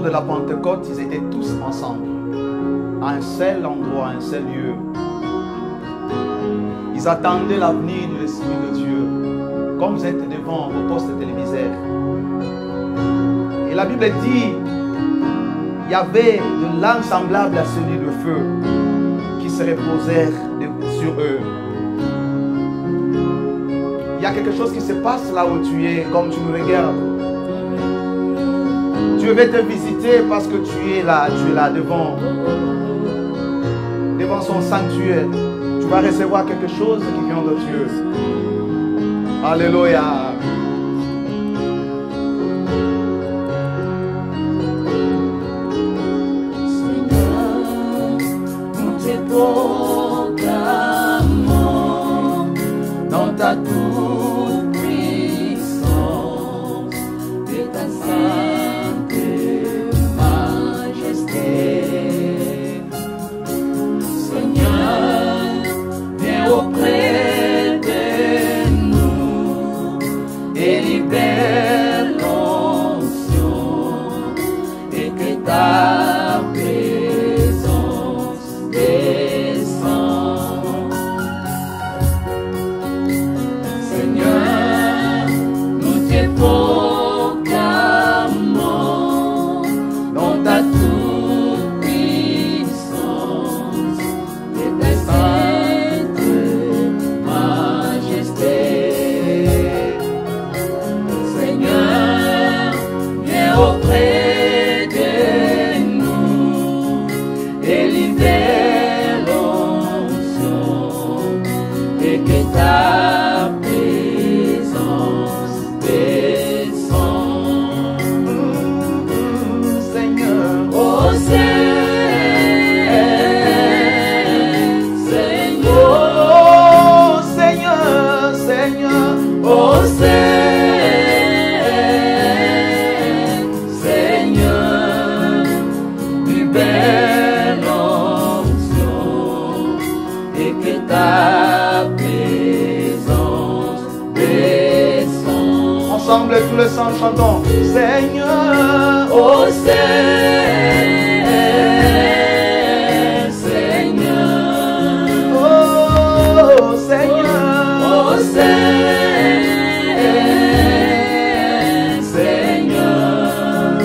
de la Pentecôte, ils étaient tous ensemble, à un seul endroit, à un seul lieu. Ils attendaient l'avenir de l'Esprit de Dieu, comme vous êtes devant vos postes téléviseurs. Et la Bible dit, il y avait de l'âme semblable à celui de feu qui se reposèrent sur eux. Il y a quelque chose qui se passe là où tu es, comme tu me regardes. Dieu veut te visiter parce que tu es là devant son sanctuaire. Tu vas recevoir quelque chose qui vient de Dieu. Alléluia. Seigneur, nous te proclamons dans ta toute-puissance et ta sainte majesté. Seigneur, viens auprès de nous et libère l'onction et que ta présence descende. Seigneur, nous te proclamons dans ta toute-puissance et ta sainte majesté. Seigneur, viens auprès de nous et libère l'onction et que ta présence descende. Seigneur, Oh oh Seigneur, Seigneur, oh Seigneur, libère l'onction et que ta présence descende. ensemble tous les saints chantons. Seigneur, Oh Seigneur, oh Seigneur, oh Seigneur,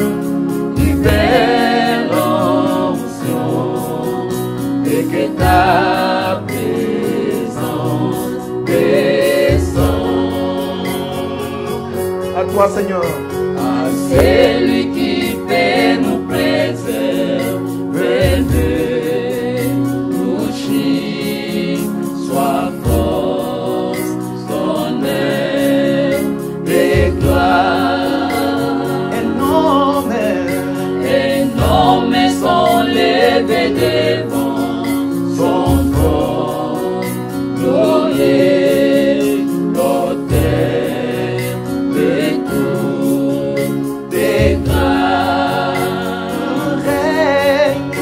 libère l'onction et que ta présence descende. à toi Seigneur. À celui qui fait nous préserver de toucher, soit force, honneur et gloire. Énormes sont levés devant son trône glorieux, l'autel de toutes tes grâces. Règne,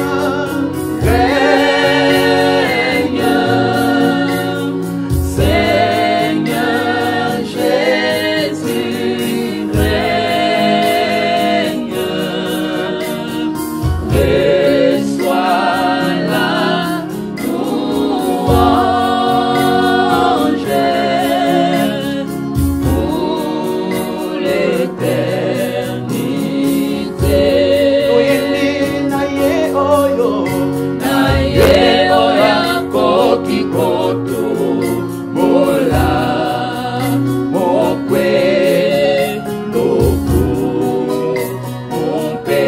Seigneur Jésus, règne. Reçois la louange pour l'éternité. Naye oyako kikoto mola mokwe loku mompe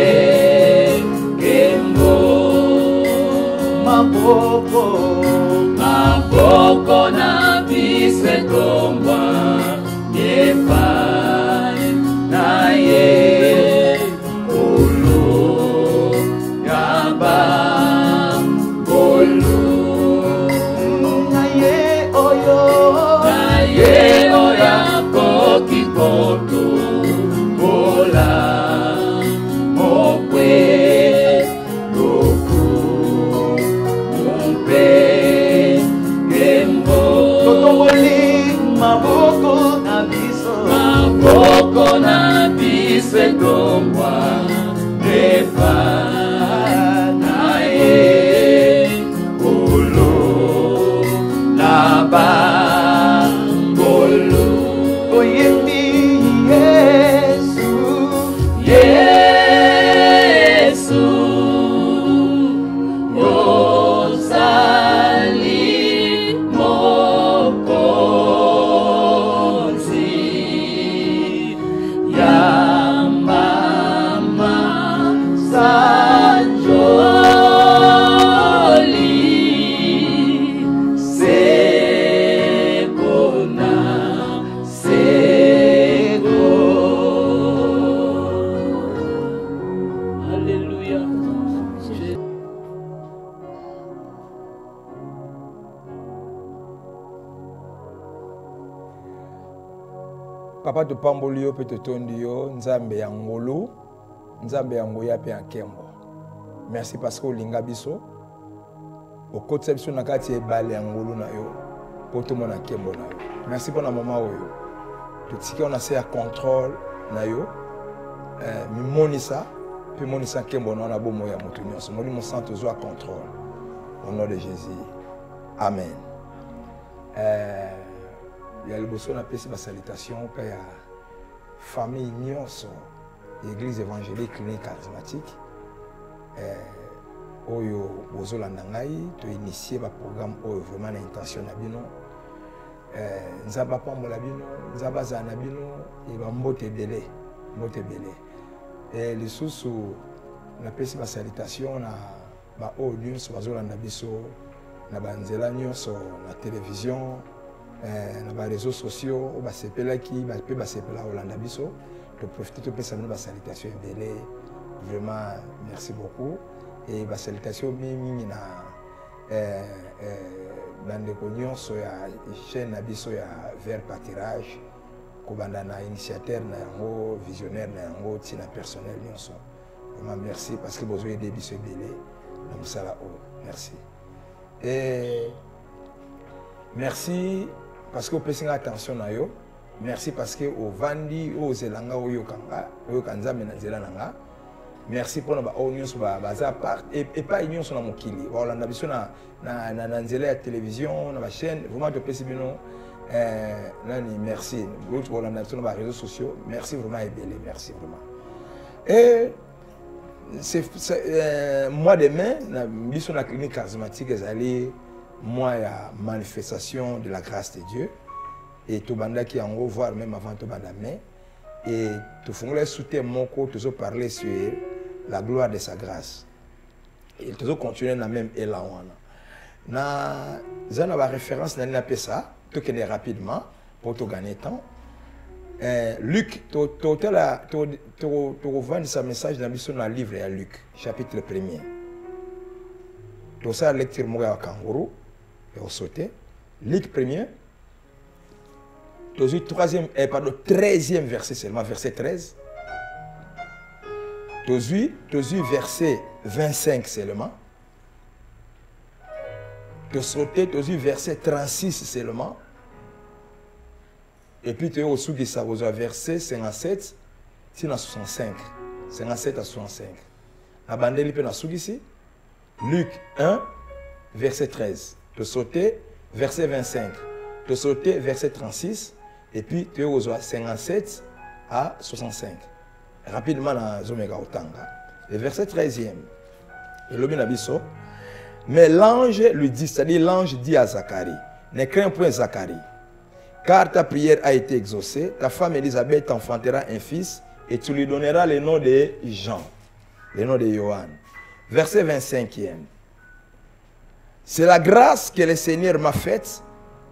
kembo maboko na bise kombwa yefai naye ulu yaba olu naye oyako kikoto mola mokwe loku mompe kembo Maboko na biso, maboko na bise kombwa Papa te pambolio pe te tondio nzambe ya ngolu nzambe ya ngoya pe akembo. Merci parce que olinga biso okotsa biso na kati ebale ya ngolu na yo po to mona kembo na yo. Merci pour na mama oyo tutiki on a se ya contrôle na yo mi monisa pe monisa kembo na bomo ya mutu nyonso moli mo santo zo a contrôle au nom de Jésus. Amen. Il y a le besoin d'appeler ma salutation pour la famille Nyonso, l'église évangélique clinique charismatique. Oyo bozola nangai, tu initié le programme oyo vraiment l'intention na bino. Nzaba pambola bino, nzaba zana bino, et ba mbote belé, mbote belé. Et les sous na pesi ma salutation na ba oyo nyonso bazola na biso na banzela nyonso na télévision. Dans les réseaux sociaux, on va s'appeler qui, on va s'appeler Hollanda Bisso. De profiter de passer une salutation belle. Vraiment, merci beaucoup. Et la salutation mimi na dans les cognos sur la chaîne Bisso ya vers pâturage. Kobanda na initiateur na yango, visionnaire na yango, tina personnel nyonso. Vraiment merci parce que vous avez des Bisso belle. Donc ça là, merci. Et merci. Parce que vous prêtez attention à eux. Merci parce que vous vendez aux Zelanga ou Yokanga, ou Kanza Menazelanga. Merci pour nous avoir part et pas union sur la Mokili. On a besoin de la télévision, la chaîne. Vraiment, de prêter bien. Merci. On a sur les réseaux sociaux. Merci vraiment et belle. Merci vraiment. Et moi demain, sur la clinique charismatique, allez. Moi, il y a manifestation de la grâce de Dieu. Et tout le monde qui en haut, voire même avant tout le monde. Et tout le monde soutient mon corps, tout le monde parler sur la gloire de sa grâce. Et tout le monde continue dans le même élan. Nous avons une référence dans ça, tout est rapidement, pour tout gagner temps. Luc, tu revois ce message dans le livre de Luc, chapitre 1er. Tout ça, lecture à kangourou. Et on sautait. Luc 1er. Tu as 13e verset seulement, verset 13. Tu as vu verset 25 seulement. Tu as sauté, tu as vu verset 36 seulement. Et puis tu as aussi verset 57, c'est 65. 57 à 65. La bande est ici. Luc 1, verset 13. Tu sauté, verset 25. Tu sauté, verset 36. Et puis tu es 57 à 65. Rapidement dans Zomega Otanga. Le verset 13e. Mais l'ange lui dit, c'est-à-dire l'ange dit à Zacharie, ne crains point Zacharie, car ta prière a été exaucée, ta femme Élisabeth t'enfantera un fils, et tu lui donneras le nom de Jean, le nom de Johan. Verset 25e. C'est la grâce que le Seigneur m'a faite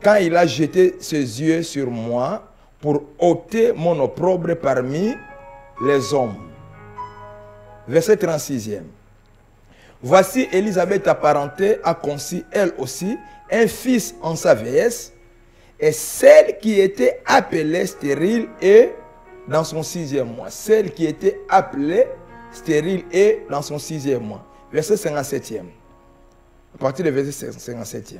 quand il a jeté ses yeux sur moi pour ôter mon opprobre parmi les hommes. Verset 36e. Voici Élisabeth, ta parenté, a conçu elle aussi un fils en sa vieillesse, et celle qui était appelée stérile est dans son 6e mois. Celle qui était appelée stérile est dans son 6e mois. Verset 57e. À partir du verset 57e.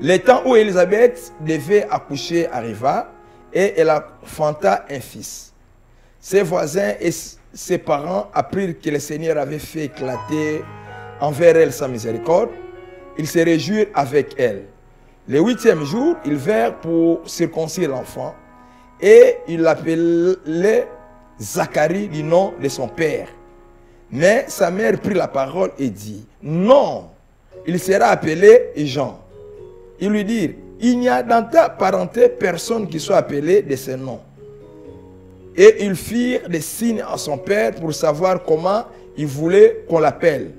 Le temps où Élisabeth devait accoucher arriva et elle enfanta un fils. Ses voisins ses parents apprirent que le Seigneur avait fait éclater envers elle sa miséricorde, ils se réjouirent avec elle. Le 8e jour, ils vinrent pour circoncire l'enfant et ils l'appelaient Zacharie du nom de son père. Mais sa mère prit la parole et dit, non, il sera appelé Jean. Ils lui dirent, il n'y a dans ta parenté personne qui soit appelé de ce nom. Et ils firent des signes à son père pour savoir comment il voulait qu'on l'appelle.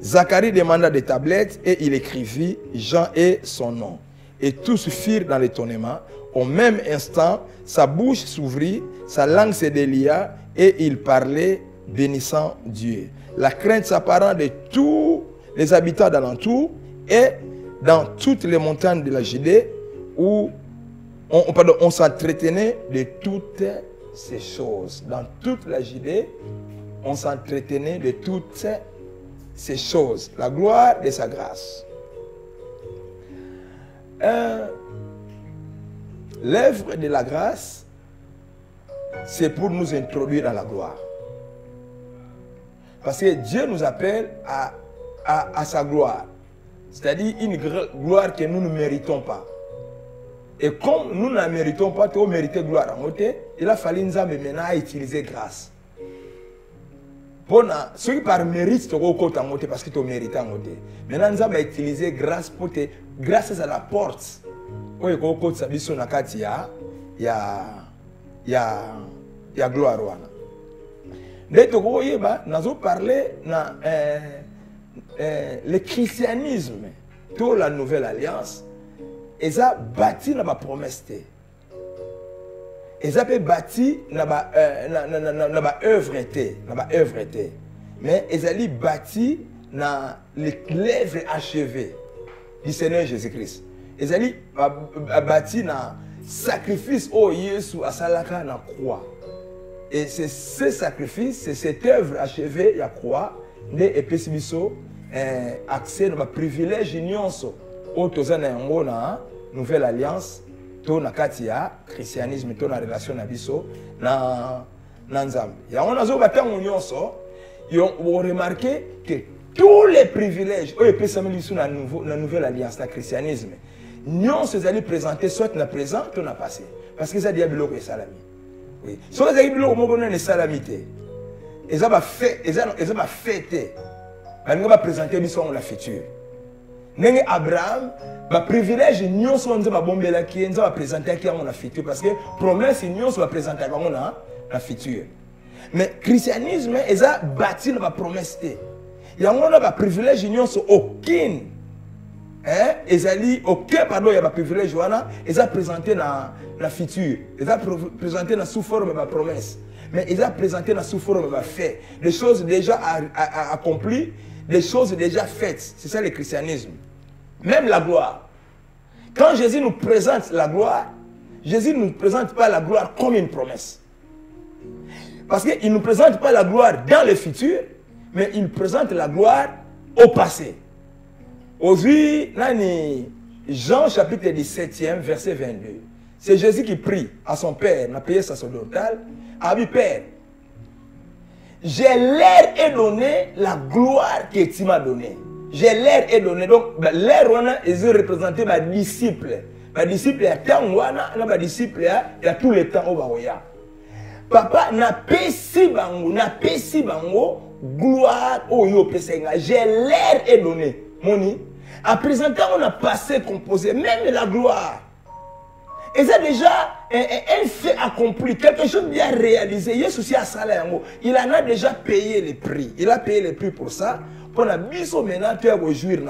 Zacharie demanda des tablettes et il écrivit Jean et son nom. Et tous firent dans l'étonnement. Au même instant, sa bouche s'ouvrit, sa langue se délia et il parlait bénissant Dieu. La crainte s'apparent de tous les habitants d'alentour et dans toutes les montagnes de la Judée où on s'entretenait de toutes ces choses. Dans toute la Judée, on s'entretenait de toutes ces choses. La gloire de sa grâce. L'œuvre de la grâce, c'est pour nous introduire dans la gloire. Parce que Dieu nous appelle à sa gloire. C'est-à-dire une gloire que nous ne méritons pas. Et comme nous ne la méritons pas, tu as mérité gloire en côté, il a fallu nous maintenant utiliser grâce. Ceux qui par mérite, tu as en côté parce que tu as mérité en côté. Maintenant, nous avons utilisé grâce pour te, grâce à la porte. Il y a gloire. Dès que nous avons parlé le christianisme, toute la nouvelle alliance, ils ont bâti dans ma promesse. Ils ont bâti dans ma œuvre. Mais ils ont bâti dans l'œuvre achevée du Seigneur Jésus-Christ. Ils ont bâti dans le sacrifice au Jésus à Salaka dans la croix. Et c'est ce sacrifice, c'est cette œuvre achevée à la croix, et puis accès à privilège union au na nouvelle alliance to na katia christianisme to na relation na biso na nzambe ya on azo batang union on remarqué que tous les privilèges au peut s'amener sur la nouvelle alliance na christianisme union se allait présenter soit na présent to na passé parce que ça dit bilo ko salami oui soit ça dit bilo ko mo na salamité et ça va fait fêter on va présenter l'histoire de la future. Abraham, le privilège, nous va présenter la future. Parce que la promesse, nous va présenter la future. Mais le christianisme, il a bâti la promesse. Il y a un privilège, nous aucun. Ils ont dit, aucun pardon, il y a un privilège, ils ont présenté la future. Ils ont présenté sous forme de la promesse. Mais ils ont présenté sous forme de fait. Des choses déjà accomplies. Des choses déjà faites. C'est ça le christianisme. Même la gloire. Quand Jésus nous présente la gloire, Jésus ne nous présente pas la gloire comme une promesse. Parce qu'il ne nous présente pas la gloire dans le futur, mais il présente la gloire au passé. Aujourd'hui, Jean chapitre 17, verset 22. C'est Jésus qui prie à son Père, n'a payé sacerdotal, a dit Père, je leur ai donné la gloire que tu m'as donnée. Je leur ai donné. Donc, leur, ils ont représenté mes disciples. Mes disciples, il y a tant de disciples, il y a tout le temps au Baroya. Papa, n'a pas si bango, gloire au yo pesenga. Je leur ai donné. Moni, à présenter, on a passé composé, même la gloire. Et c'est déjà un fait accompli, quelque chose bien réalisé. Il en a déjà payé les prix. Il a payé les prix pour ça. Pour la mise au maintenant, tu as jouir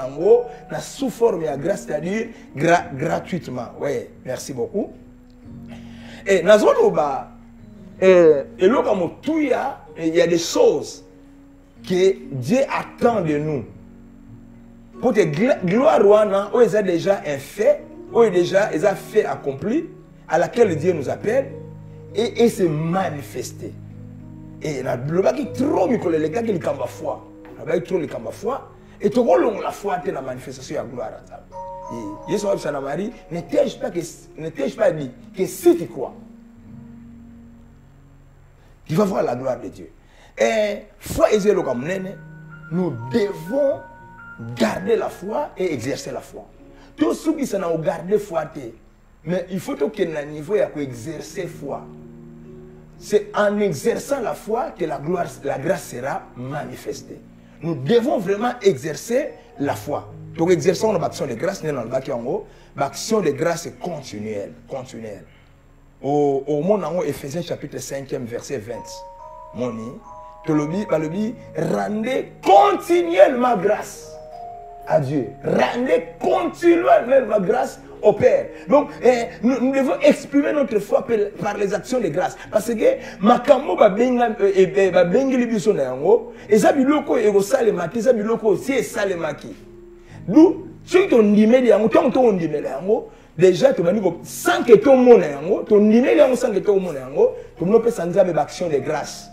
sous forme de grâce, c'est-à-dire gratuitement. Oui, merci beaucoup. Et il y a des choses que Dieu attend de nous. Pour te gloire, où il a déjà un fait. Oui, déjà, ils ont fait accompli, à laquelle Dieu nous appelle, et se manifester. Et la qui trop les gars qui ont la foi. La trop les foi. Et tout le monde la foi est la manifestation de la gloire. Et Jésus a Marie, ne t'ai-je pas dit que si tu crois, tu vas voir la gloire de Dieu. foi ezelo comme nene, nous devons garder la foi et exercer la foi. Tout ce qui s'en a gardé foi, mais il faut que le niveau pour exercer foi. C'est en exerçant la foi que la grâce sera manifestée. Nous devons vraiment exercer la foi. Donc exerçons notre action de grâce, l'action de grâce est continuelle. Au monde en Éphésiens chapitre 5e verset 20. Moni, rendez continuellement grâce à Dieu. Rendez continuellement grâce au Père. Donc, nous devons exprimer notre foi par les actions de grâce. Parce que, makambo ba bengi libiso na yango, eza biloko ego salemaki, eza biloko aussi esalemaki. D'où, ceux qui ont dimé yango, tant que on dimé yango, déjà, tu vas dire que sans que tout le monde ait yango, ton dimé yango, sans que tout le monde ait yango, tout le monde peut s'en dire action de grâce.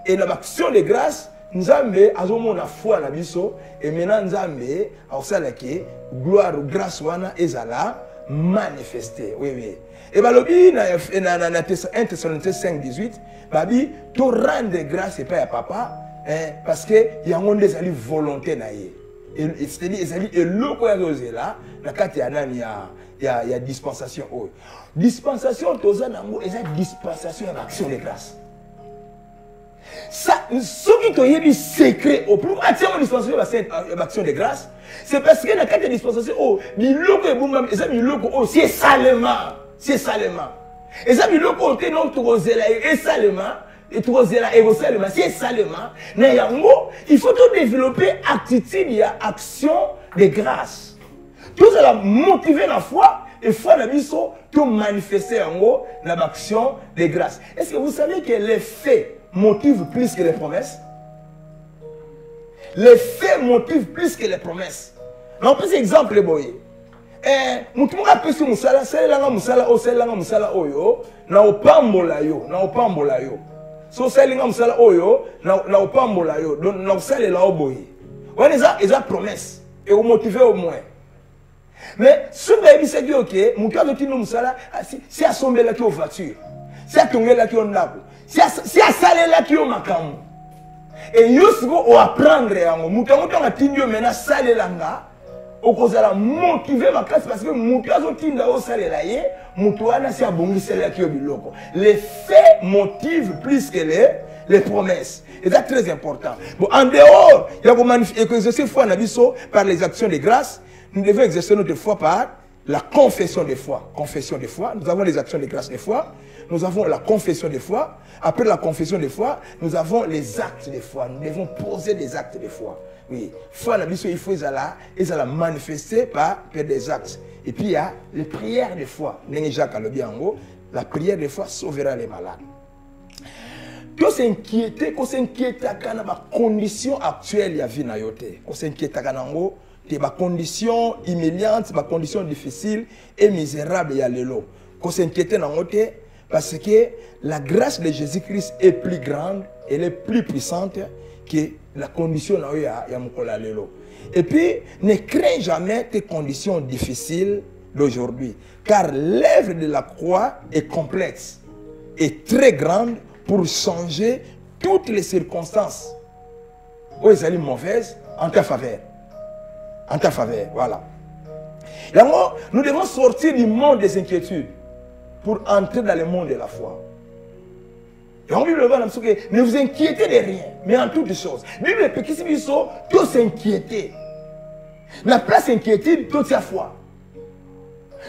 Et l'action de grâce, Nzambe azomo na foi na biso et maintenant Nzambe aosala ke gloire ou grâce wana ezala manifester. Oui. Et balobi na 1 Thessaloniciens 5:18 babi to rendre grâce et pas à papa parce que yango ndezali volonté na ye. Et c'est-à-dire ezali eloko ya ozela na kati ya nani ya dispensation o. Dispensation toza nango eza dispensation ya action de grâce. Ça, ce qui est le secret au plus attirant dispensation d'action de grâce, c'est parce que dans la dispensation, c'est salement. C'est salement. Et ça, il faut tout développer attitude, action de grâce. Tout ça motiver la foi et foi la vie tout manifester en haut l'action de grâce. Est-ce que vous savez que les faits motive plus que les promesses? Les faits motivent plus que les promesses. On peut exemple, boy. Mutumaka pesi musala, selanga musala oyo, na opambola yo. So selanga musala oyo, na opambola yo. Donc na osalela oboy. On eza promesse et au motiver au moins. Mais ce baby c'est que OK, mutumaka tino musala, si asombela ki o voiture. Si atongela ki o ndako. Si a salé là qui est au makambo. Et yosuko o apprendre yango. Mutango a tindio mena salé langa. O kozala motiver ma classe parce que mutazo tinda o salé là yé. Mutuana si a bongi salé là qui est au biloko. Les faits motivent plus que les promesses. Et c'est très important. Bon, en dehors, il y a exercer foi par les actions de grâce. Nous devons exercer notre foi par la confession de foi. Confession de foi. Nous avons les actions de grâce de foi. Nous avons la confession de foi. Après la confession de foi, nous avons les actes de foi. Nous devons poser des actes de foi. Oui. Foi, il faut les manifester par des actes. Et puis il y a les prières de foi. La prière de foi sauvera les malades. Qu'on s'inquiète à la condition actuelle de la vie. Qu'on s'inquiète à la condition humiliante, la condition difficile et misérable. Qu'on s'inquiète à la parce que la grâce de Jésus-Christ est plus grande, elle est plus puissante que la condition de Yamukolalelo. Et puis, ne crains jamais tes conditions difficiles d'aujourd'hui. Car l'œuvre de la croix est complexe et très grande pour changer toutes les circonstances où elles sont mauvaises en ta faveur. En ta faveur, voilà. Et alors, nous devons sortir du monde des inquiétudes pour entrer dans le monde de la foi. Et on dit ne vous inquiétez de rien, mais en toutes choses. Bible peut qu'il tout s'inquiéter. La place inquiétude, tout sa foi.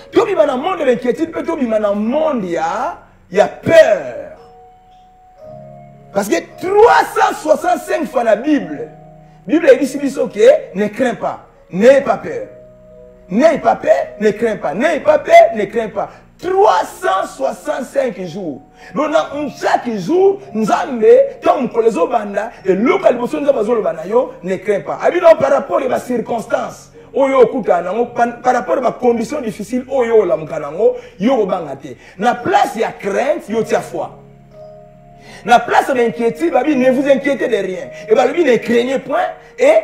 Tout le monde de l'inquiétude, tout le monde il y a peur. Parce que 365 fois la Bible dit que ne crains pas, n'ayez pas peur. N'ayez pas peur, ne crains pas. N'ayez pas peur, ne crains pas. 365 jours. Donc, chaque jour, nous avons les obanda et le ne craint pas. Par rapport à les circonstances, par rapport à la condition difficile, na place il y a crainte, il y a foi. Na place de l'inquiétude, ne vous inquiétez de rien. Et ne craignez point et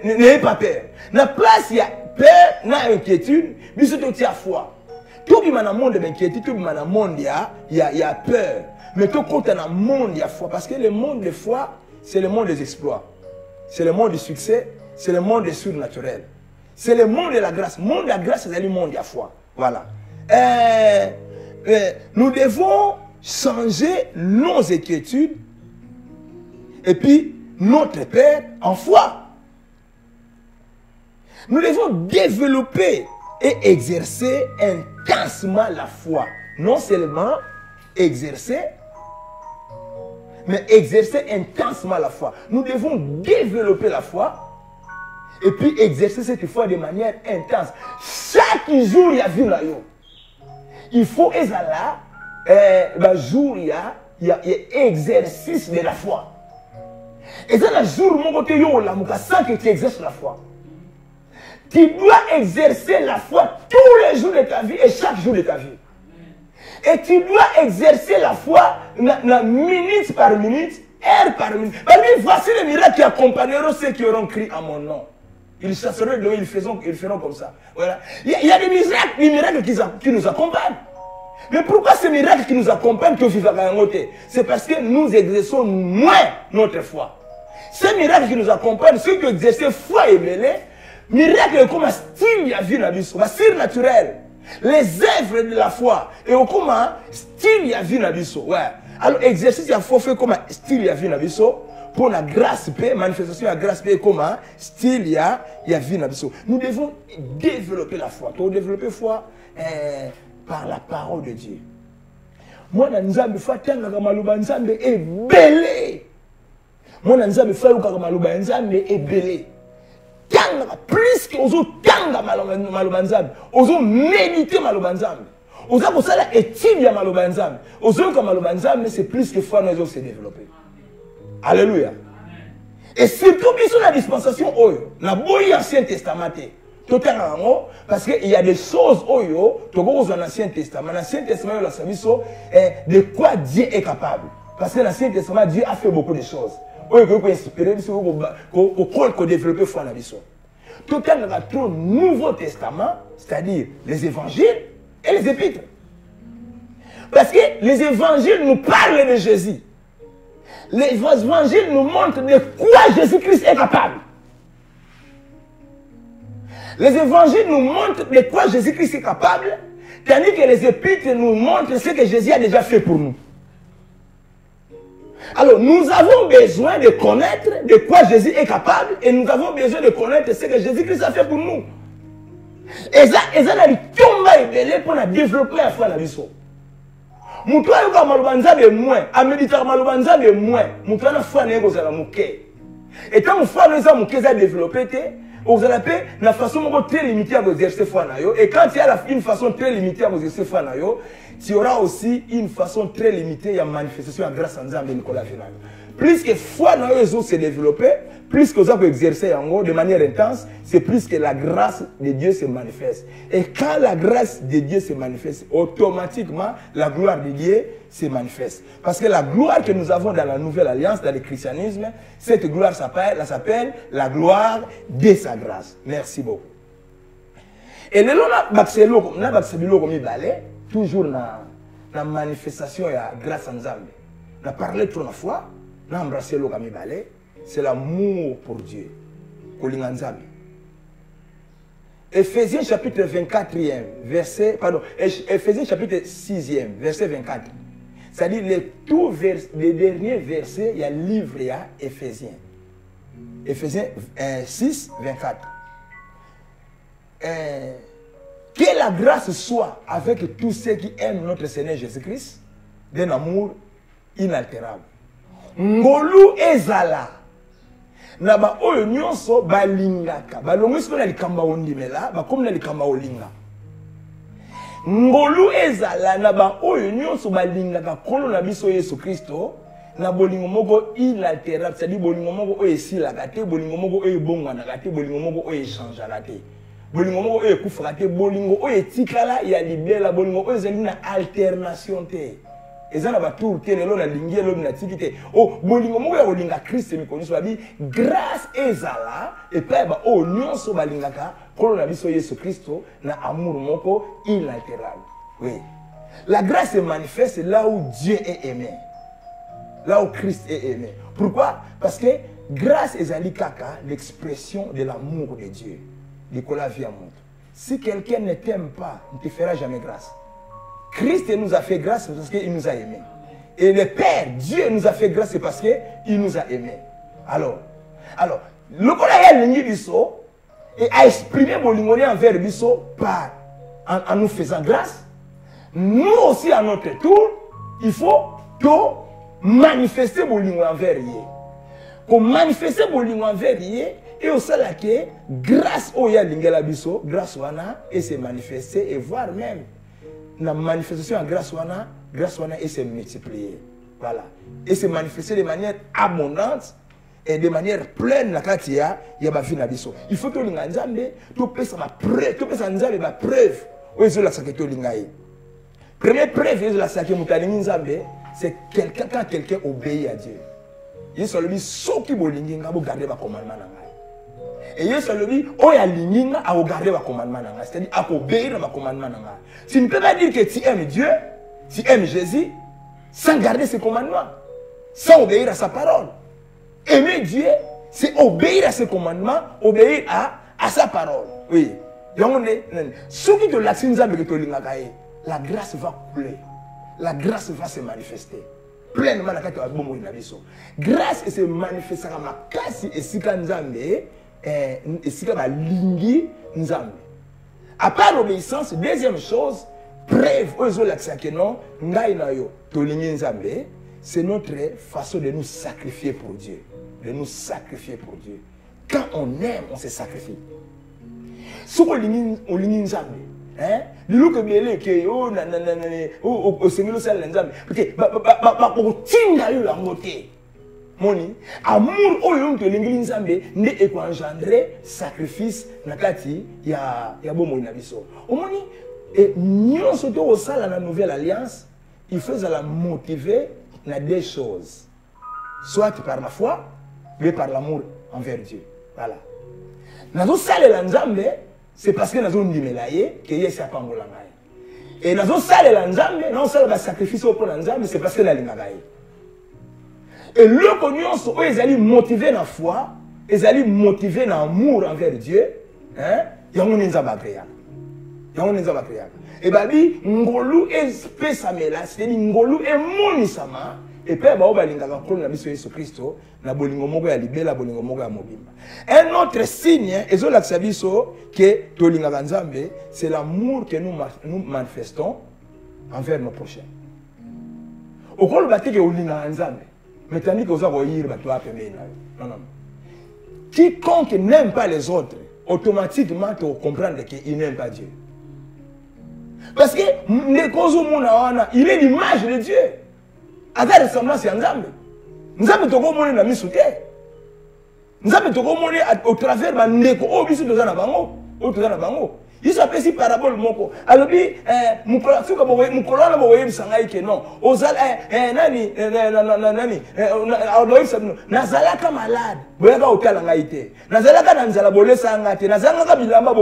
n'ayez pas peur. Na place il y a peur, na inquiétude, mais c'est aussi la foi. Tout le monde est inquiétude, tout le monde il y a peur. Mais tout compte dans le monde il y a foi. Parce que le monde de foi, c'est le monde des exploits. C'est le monde du succès, c'est le monde des surnaturels. C'est le monde de la grâce. Le monde de la grâce, c'est le monde de la foi. Voilà. Nous devons changer nos inquiétudes et puis notre Père en foi. Nous devons développer et exercer intensement la foi. Non seulement exercer, mais exercer intensement la foi. Nous devons développer la foi et puis exercer cette foi de manière intense. Chaque jour, il y a vu là. Il faut que là, jour, il y a exercice de la foi. Et ça, le jour où tu exerces la foi. Tu dois exercer la foi tous les jours de ta vie et chaque jour de ta vie. Et tu dois exercer la foi minute par minute, heure par minute. Voici les miracles qui accompagneront ceux qui auront crié à mon nom. Ils chasseront de l'eau, ils feront comme ça. Voilà. Il y a des miracles qui nous accompagnent. Mais pourquoi ces miracles qui nous accompagnent que vivent à côté? C'est parce que nous exerçons moins notre foi. Ces miracles qui nous accompagnent, ceux qui exercent foi et belé, miracles comme un style à vie nabiso, un style naturel. Les œuvres de la foi et comme un style à vie nabiso. Ouais. Alors exercice de la foi fait comme un style à vie nabiso. Pour la grâce paix, manifestation de la grâce paix comme un style à vie nabiso. Nous devons développer la foi. Pour développer la foi par la parole de Dieu. Moi, nous avons fait un malouba nzambe et belé. Moi, nous avons fait un malouba nzambe et belé. Plus que nous tanga malouba nzambe, nous méditer malouba nzambe. Nous avons fait l'étude de malouba nzambe. Nous avons malouba nzambe, c'est plus que foi nous avons se développer. Alléluia. Et surtout, sur la dispensation, on a beau l'Ancien Testament. Parce qu'il y a des choses dans l'Ancien Testament. L'Ancien Testament, de quoi Dieu est capable. Parce que l'Ancien Testament, Dieu a fait beaucoup de choses. Il faut inspirer, il faut développer foi dans la vie. Tout le Nouveau Testament, c'est-à-dire les évangiles et les épîtres. Parce que les évangiles nous parlent de Jésus. Les évangiles nous montrent de quoi Jésus-Christ est capable. Les évangiles nous montrent de quoi Jésus-Christ est capable, tandis que les épîtres nous montrent ce que Jésus a déjà fait pour nous. Alors, nous avons besoin de connaître de quoi Jésus est capable et nous avons besoin de connaître ce que Jésus-Christ a fait pour nous. Et ça, c'est pour développer la foi dans la vie. Mutu ayoka malubanza de moins, a méditer malubanza de moins, mutu na foi na kozala muke. Et tant foi na za muke za développer te, vous allez na façon très limitée à exercer foi na yo. Et quand il y a une façon très limitée à exercer foi na yo, il y aura aussi une façon très limitée à manifestation à grâce à Nzambe Nicolas Final. Plus que foi na yo se développer, plus que vous avez exercé en gros de manière intense, c'est plus que la grâce de Dieu se manifeste. Et quand la grâce de Dieu se manifeste, automatiquement, la gloire de Dieu se manifeste. Parce que la gloire que nous avons dans la nouvelle alliance, dans le christianisme, cette gloire s'appelle la gloire de sa grâce. Merci beaucoup. Et le long, on a toujours dans la manifestation de la grâce en Nzambe. On a parlé trop de la foi, on a embrassé le balai. C'est l'amour pour Dieu. Éphésiens chapitre 24e, verset, pardon, Éphésiens chapitre 6e, verset 24. C'est-à-dire les derniers versets, il y a le livre, il y a Éphésiens. Éphésiens 6, 24. Que la grâce soit avec tous ceux qui aiment notre Seigneur Jésus-Christ, d'un amour inaltérable. Ngolu ezala. Naba oyo nyonso balingaka balongisi na likamba ondimela bakomi na likamba olinga ngolu ezala naba oyo nyonso balingaka kolo na biso Yesu Kristo na bolingo moko inaltérable, c'est-à-dire bolingo moko oyo esilaka te, bolingo moko oyo ebongwanaka te, bolingo moko oyo echangeaka te, bolingo moko oyo ekufaka te, bolingo oyo etikala ya libela, bolingo oyo ezali na alternation te. Ezana batour te lelo na lingi lo na tikite o bolingo moko ya kolinga Christ mikoniso babi grâce ezala et pa ba o nyonso balingaka kolo na biso Yesu Kristo na amour moko inaltérable. Oui. La grâce se manifeste là où Dieu est aimé. Là où Christ est aimé. Pourquoi? Parce que grâce ezali kaka l'expression de l'amour de Dieu. Nicolas Viamonte. Si quelqu'un ne t'aime pas, il ne te fera jamais grâce. Christ nous a fait grâce parce qu'il nous a aimés. Et le Père, Dieu nous a fait grâce parce qu'il nous a aimés. Alors, le Kola Lingi Bisso a exprimé Bolingoni envers Bisso en nous faisant grâce. Nous aussi, à notre tour, il faut manifester Bolingoni envers lui. Pour manifester Bolingoni envers lui, et au sein que grâce au Lingela Bisso, grâce wana, et se manifester, et voire même la manifestation en grâce wana et se multiplier. Voilà. Et se manifester de manière abondante et de manière pleine la katia ya ba vie na biso. Il faut que linga nzambe to pesa ma preuve, to pesa nzambe ba preuve. Ozo la saketo linga yi. Première preuve ozo la saketo mutalingi nzambe, c'est quelqu'un quand quelqu'un obéit à Dieu. Il se lui soki bolingi nga bo garder ba commandement na ngai. Et il se lui oya lingi nga a garder ba commandement na ngai, c'est-à-dire à obéir à ma commandement na ngai. Tu ne peux pas dire que tu aimes Dieu, tu aimes Jésus sans garder ses commandements, sans obéir à sa parole. Aimer Dieu, c'est obéir à ses commandements, obéir à sa parole. Oui. Ce qui te l'a la grâce va couler. La grâce va se manifester. Pleinement, la grâce se manifestera ma kasi et sika nzambe et sika ba lingi nzambe. À part l'obéissance, deuxième chose, preuve aux l'accès que non, ngai na yo to lingi nzambe, c'est notre façon de nous sacrifier pour Dieu. De nous sacrifier pour Dieu. Quand on aime, on se sacrifie. Si on lingi nzambe, hein, le que belé que oh na au Seigneur le sel nzambe, parce que ba tinga yo la moté. Moni, amour oyo to lingi nzambe ne e ko engendrer sacrifice na kati ya bomo na biso. Omoni et nyonso to osala na nouvelle alliance, il faut la motiver dans deux choses. Soit par la foi, mais par l'amour envers Dieu. Voilà. Nazo sale la nzambe, c'est parce que nazo ndimelaye que yesi apangola ngai. Et nazo sale la nzambe, non sale ba sacrifice pour la nzambe, c'est parce que na linga ngai. Et le cognos ils allaient motiver la foi, ils allaient motiver l'amour envers Dieu, hein? Yango nzamba créa. Yango nzamba créa. Et babi ngolu espesamela, c'est-à-dire ngolu e monisama. Et puis, on va aller Jésus Christ, na bolingo moko ya libela bolingo moko ya mobimba. Un autre signe, que tolinga nzambe, c'est l'amour que nous manifestons envers nos prochains. Au col bâti que olinga nzambe, mais tandis que vous avez non, non. Quiconque n'aime pas les autres, automatiquement tu comprends qu'il n'aime pas Dieu. Parce que il est l'image de Dieu. Avec ressemblance à Nzambe. Nzambe toko moni na misu te. Nzambe toko moni au travers ba ndeko o bisu toza na bango, o toza na bango. Il s'appelle si parabole moko. Alobi mukolo suka bo mukolo na bo yebisa ngai ke non. Ozala nani nazalaka malade. Boyaka otala ngai te. Nazalaka na nzala bolesa ngai te. Nazalaka bilamba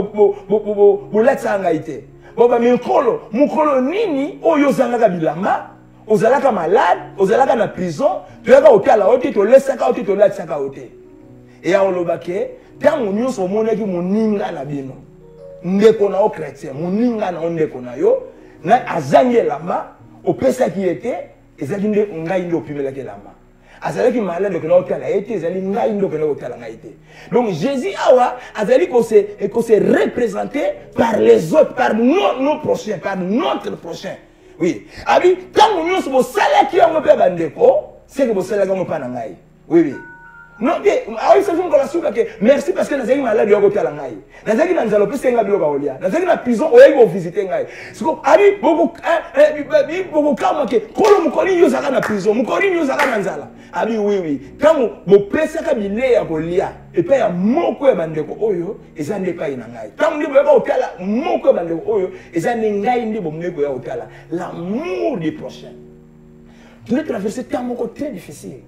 boletsa ngai te. Boba mukolo nini oyo zalaka bilamba? Ozalaka malade, ozalaka na prison, tu as otala ote to lesaka ote to latsaka ote. Et a olobake, tant on nyonso monaki moninga na bino. Ndeko na o chrétien, moninga na ndeko na yo, na azangi lamba, opesa ki ete, ezaki nde ngai ndo pimela ke lamba. Azalaki malade ko na otala ete, ezali ngai ndo ko na otala ngai ete. Donc Jésus awa azali ko se représenter par les autres, par nos prochains, par notre prochain. Oui. Abi, quand nous sommes salés qui ont fait bandeko, c'est que vous salez comme pas nangai. Oui, oui. Non, ah, c'est une relation que merci parce que nous avons malade de côté la ngai. Nous avons dans l'hôpital c'est ngabilo kaolia. Nous avons na prison oyo visiter ngai. C'est comme abi beaucoup kama que kolo mukoni yo zaka na prison, mukoni yo zaka na nzala. Abi oui oui. Quand mo pesa ka bile ya kolia et puis ya moko ya bandeko oyo ezande pa ina ngai. Quand ndi boyaka otala moko ya bandeko oyo ezande ngai ndi bomnego ya otala. L'amour du prochain. Tu dois traverser un moment très difficile.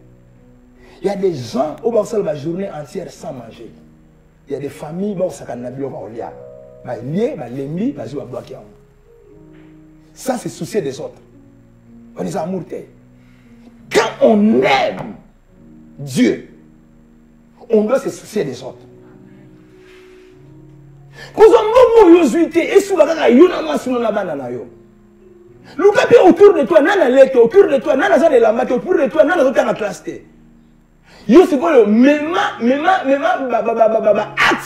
Il y a des gens qui vont passer la journée entière sans manger. Il y a des familles qui vont passer la journée sans manger. Ça, c'est soucier des autres. On est amoureux. Quand on aime Dieu, on doit se soucier des autres. Quand on a et autour de toi, nana leke, autour de toi, nana zane la mate, autour de toi, nana zane la classe. Yo c'est quoi le même acte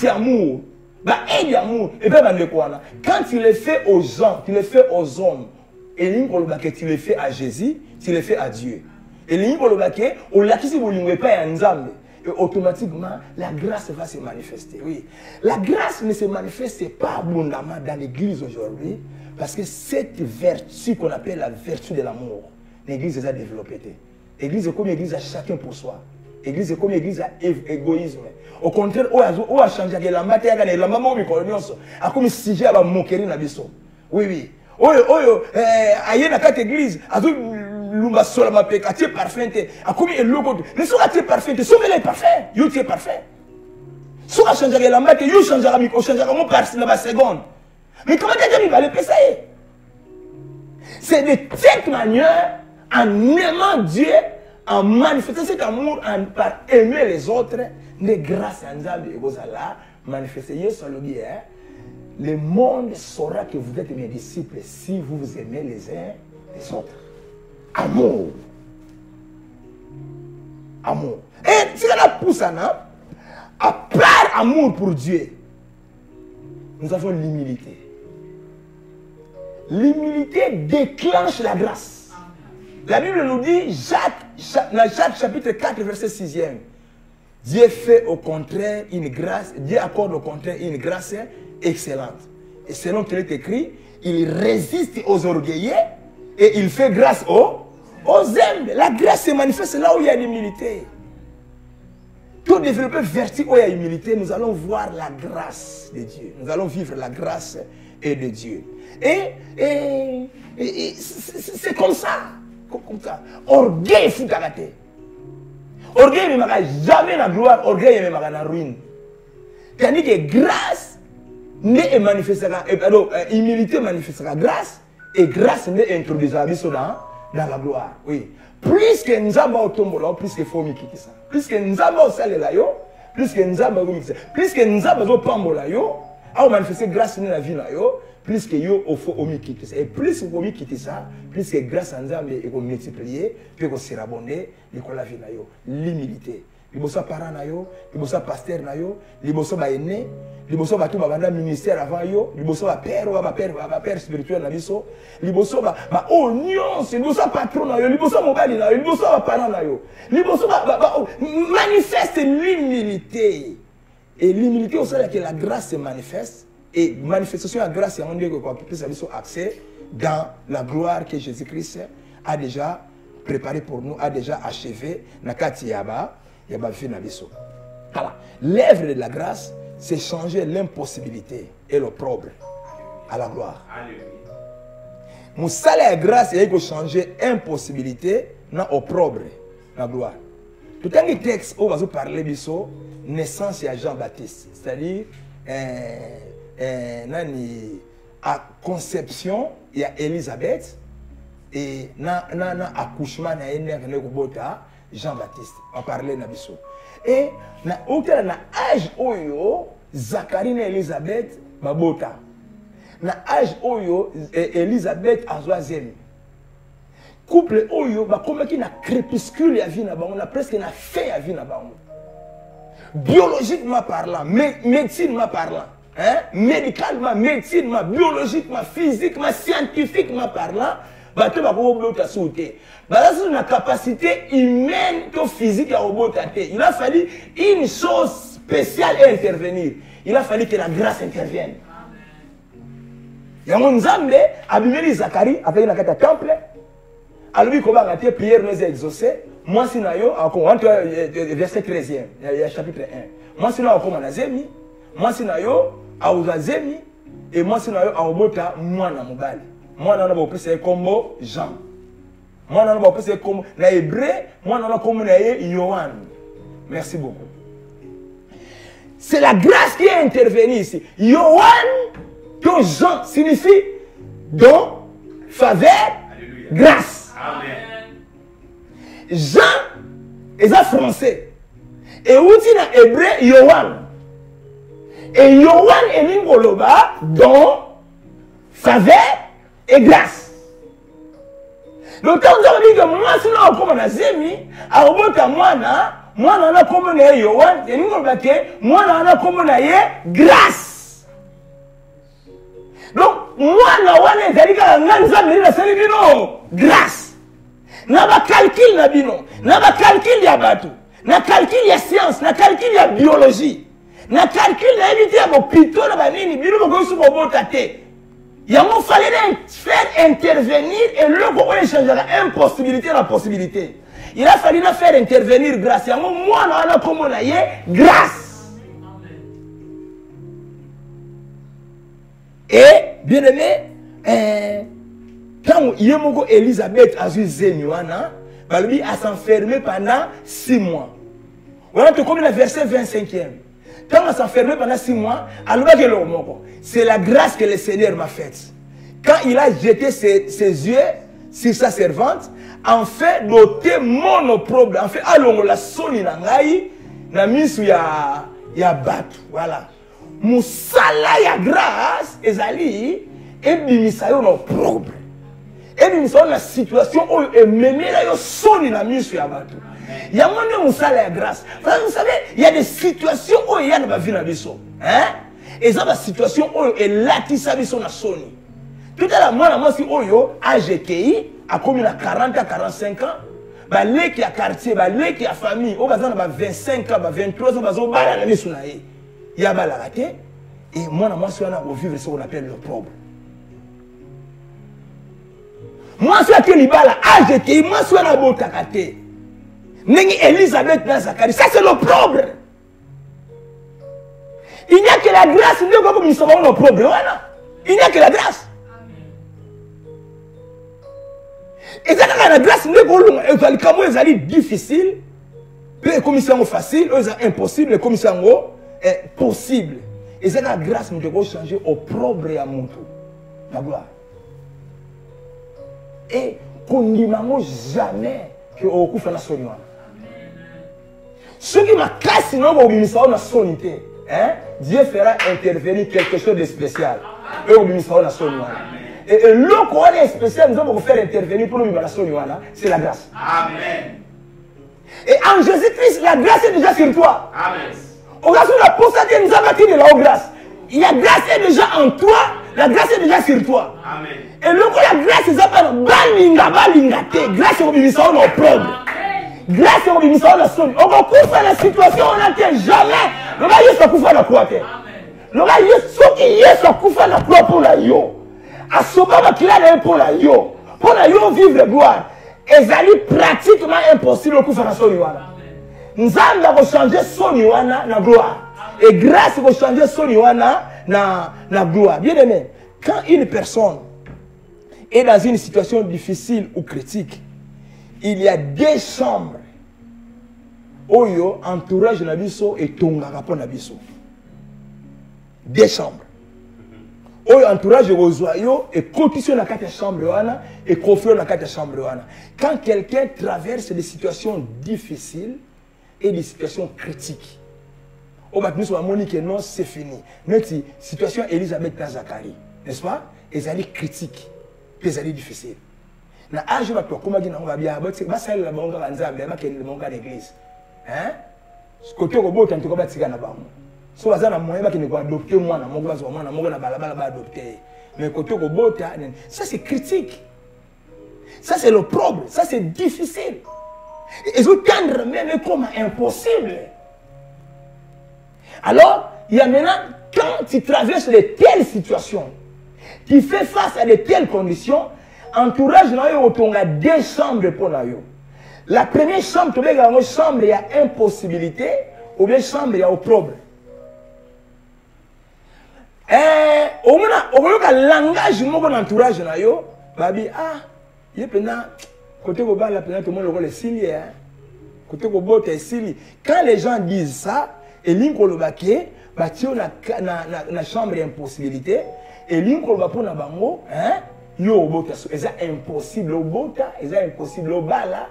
d'amour, aide d'amour, et puis quand tu le fais aux gens, tu le fais aux hommes, et tu le fais à Jésus, tu le fais à Dieu. Et et automatiquement, la grâce va se manifester. Oui. La grâce ne se manifeste pas abondamment dans l'église aujourd'hui, parce que cette vertu qu'on appelle la vertu de l'amour, l'église a développé. L'église est comme l'église à chacun pour soi. L'église est comme l'église à égoïsme. Au contraire, on a changé la matière, la maman a comme si j'ai la moquerie na biso. Oui, oui. Aïe na quatre églises, lumba sola ma peka, tu es parfait. A comme le logo, mais soit tu es parfait, soit elle est parfait, you tu es parfait. Soit changer la matière, you changer la micro, changer mon par la seconde. Mais comment tu vas le passer? C'est de cette manière, en aimant Dieu, en manifestant cet amour, par aimer les autres, de grâce à Nzambe et Gozala, manifester le monde saura que vous êtes mes disciples si vous vous aimez les uns les autres. Amour. Amour. Et si on a poussé à part amour pour Dieu, nous avons l'humilité. L'humilité déclenche la grâce. La Bible nous dit, Jacques chapitre 4, verset 6e. Dieu fait au contraire une grâce, Dieu accorde au contraire une grâce excellente. Et selon qu'il est écrit, il résiste aux orgueilleux et il fait grâce aux humbles. La grâce se manifeste là où il y a l'humilité. Tout développer vertu où il y a l'humilité, nous allons voir la grâce de Dieu. Nous allons vivre la grâce de Dieu. Et c'est comme ça. Comme ça. Orgueil fou karaté. Orgueil ne m'a jamais la gloire, orgueil ne m'a la ruine. Tandis que grâce ne manifestera, humilité manifestera grâce, et grâce ne introduira dans la gloire. Oui. Plus que nous avons tombé, plus que faut quitter ça. Plus que nous avons salé là, plus que nous avons plus que nous avons pambo là, à manifester grâce dans la vie là, plus que yo au faut quitter ça. Et plus que vous quitter ça, plus que grâce à nous et qu'on multiplier, puis qu'on se rabonner, et qu'on la vie là, l'humilité. Liboso parent na yo, liboso pasteur na yo, liboso ba aîné, liboso ba tout ba banda ministère avant yo, liboso ba père spirituel na biso, liboso ba oignon, liboso patron na yo, liboso mobali na yo, liboso ba parent na yo, liboso manifeste l'humilité. Et l'humilité au sein que la grâce se manifeste, et manifestation de la grâce, on dit que quoi puisse avoir accès dans la gloire que Jésus-Christ a déjà préparée pour nous, a déjà achevé nakati yaba. L'œuvre de la grâce, c'est changer l'impossibilité et l'opprobre à la gloire. Moussala la grâce, il faut changer l'impossibilité et l'opprobre à la gloire. Tout un texte où on va parler de naissance de Jean-Baptiste, c'est-à-dire à conception, il y a Élisabeth et accouchement, il y a Jean-Baptiste, on parlait de Nabiso. Et na âge oyo, Zacharie et Elisabeth babota. Na âge oyo, Elisabeth a zoazemi. Couple oyo, comme qui na crépuscule ya vie na ba, on a presque na fait ya vie na ba. Biologiquement parlant, médecinement parlant, hein? Médicalement, médecinement, biologiquement, physiquement, scientifiquement parlant, bateau va sauter. La capacité humaine ou physique à il a fallu une chose spéciale à intervenir. Il a fallu que la grâce intervienne. Il y a un Nzambe, Abimeli Zacharie, avec un temple. Alors, comment on a prière nous exaucée. Moi, si nayo, verset 13e, il y a chapitre 1. Moi, si nayo, comme on a zemi. Moi, si nayo, a zemi. Et moi, si nayo, a obota, moi, na mobali. Moi, na mobali, c'est comme Jean. Moi, je ne sais pas comme les Hébreux, moi, je ne sais pas comme les Yohan. Merci beaucoup. C'est la grâce qui est intervenue ici. Yohan, que Jean signifie don, faveur, grâce. Amen. Jean est français. Et outi na hébreu Yohan. Et Yohan est l'ingoloba don, faveur et grâce. Donc quand nous avons dit que moi si nous comme na zemi, a obota moi na comme na Yohan, et l'ingoloba que moi na comme na grâce. Donc moi na wana ezali ka nganza na sali bino grâce. Na ba calcul na bino, na ba calcul ya batu. Na calcul ya science, na calcul ya biologie, na calcul na éviter ya bopito na banini, bino boko su bobota te. Il fallait faire intervenir et le groupe changera impossibilité la possibilité. Il a fallu faire intervenir grâce. Moi, on a comme on a grâce. Et bien aimé, quand Elisabeth a vu Zénuana, elle a s'enfermé pendant 6 mois. Voilà, tu comme le verset 25e. Quand on s'enfermait pendant 6 mois, c'est la grâce que le Seigneur m'a faite. Quand il a jeté ses yeux sur sa servante, en fait, doté mon opprobre, en fait, allons la soni nangai, na misu ya batu, voilà. Moussala ya grâce, ezali, et bimisa yo opprobre. Et bimisa yo la situation où et mémé la yo soni na misu ya batu. Il y a moins de moussala ya grâce. Vous savez, il y a des situations où il y a de ma vie na biso. Hein? Et ça, la situation où il y a la biso na soni. Tout à l'heure, moi, si Oyo, AGTI, a commis à 40 à 45 ans, les qui a quartier, les qui a famille, au bazar, 25 ans, 23 ans, il y a la raté. Et moi, je suis vivre ce qu'on appelle le problème. Moi, je suis à AGTI, moi, je suis à Botakate. Nengi Elisabeth Nazakari, ça c'est le problème. Il n'y a que la grâce, il n'y a pas comme nous sommes le problème. Il n'y a que la grâce. Et ça, la grâce, c'est difficile, les commissions facile, c'est impossible, les commissions possible. Et ça, la grâce, nous devons changer au propre et à mon tour. La gloire. Et qu'on n'y jamais que au coup, la sonne. Ce qui m'a cassé, non, au ministère, on a sonité. Dieu fera intervenir quelque chose de spécial. Et au ministère, on a sonné. Et le quoi est spécial, nous allons faire intervenir pour nous, c'est la grâce. Amen. Et en Jésus-Christ, la grâce est déjà sur toi. Amen. Au cas où la postérité nous a bâti de la haute grâce. La grâce est déjà en toi, la grâce est déjà sur toi. Amen. Et le quoi la grâce, c'est ça, balingate. Grâce au ministère, on a propre. Grâce au ministère, on a sonné. On va couvrir la situation, on n'atteint jamais. Le gars, il se couvre la croix. Le gars, il se couvre la croix pour la yo. A soba qui a pour la yo vivre gloire. Et ça est pratiquement impossible pour faire son yoana. Nous allons changer son yoana na gloire. Et grâce à changer son yoana na gloire. Bien aimé, quand une personne est dans une situation difficile ou critique, il y a des chambres. Oyo entourage nabiso et tonga rapport nabiso. Des chambres. Au entourage de et conditionne la carte chambre et confie la carte chambre. Quand quelqu'un traverse des situations difficiles et des situations critiques, au bas nous sommes que non c'est fini. Notre situation Elisabeth Nazakari, n'est-ce pas? Et elle est critique, et elle est difficile. Na âge va toi comment dire on va bien, c'est pas ça la monga nzambe, ma que le monga d'église. Hein? Ce côté robot en tout cas batika na bango. So bazana moyen qui ne va adopter moi na mongo bazo moi na mongo na balabala ba adopter. Mais côté robot ça c'est critique. Ça c'est le problème, ça c'est difficile. Et je tendre même comme impossible. Alors, il y a maintenant quand tu traverses de telles situations, tu fais face à de telles conditions, entourage na yo otonga deux chambres pour na yo. La première chambre tu veux une chambre il y a impossibilité ou bien chambre il y a opprobre. Au langage mon entourage na yo babi il pena côté goba la pena tout le monde le sili côté gobo te sili quand les gens disent ça et linko le baké batio na chambre impossibilité et linko le na bango yo bota so eza impossible bota eza impossible bala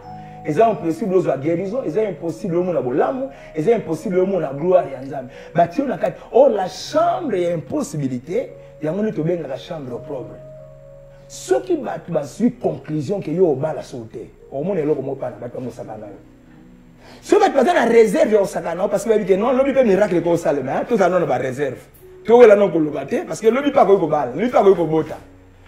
c'est impossible aux guérison, c'est impossible aux bolamu, c'est impossible aux gloire et anzam. Bâtir la carte. Oh, la chambre est impossibilité, il y a un bien la chambre propre. Ce qui va suivre conclusion que yo ba la sauté. Au moins le comme pas na ba sakana. Ce va passer la réserve au sakana parce que non, l'obi peut miracle ko salema, tout ça non ba réserve. Tout là non ko lobate parce que l'obi pas ko bala, l'obi pas ko bota.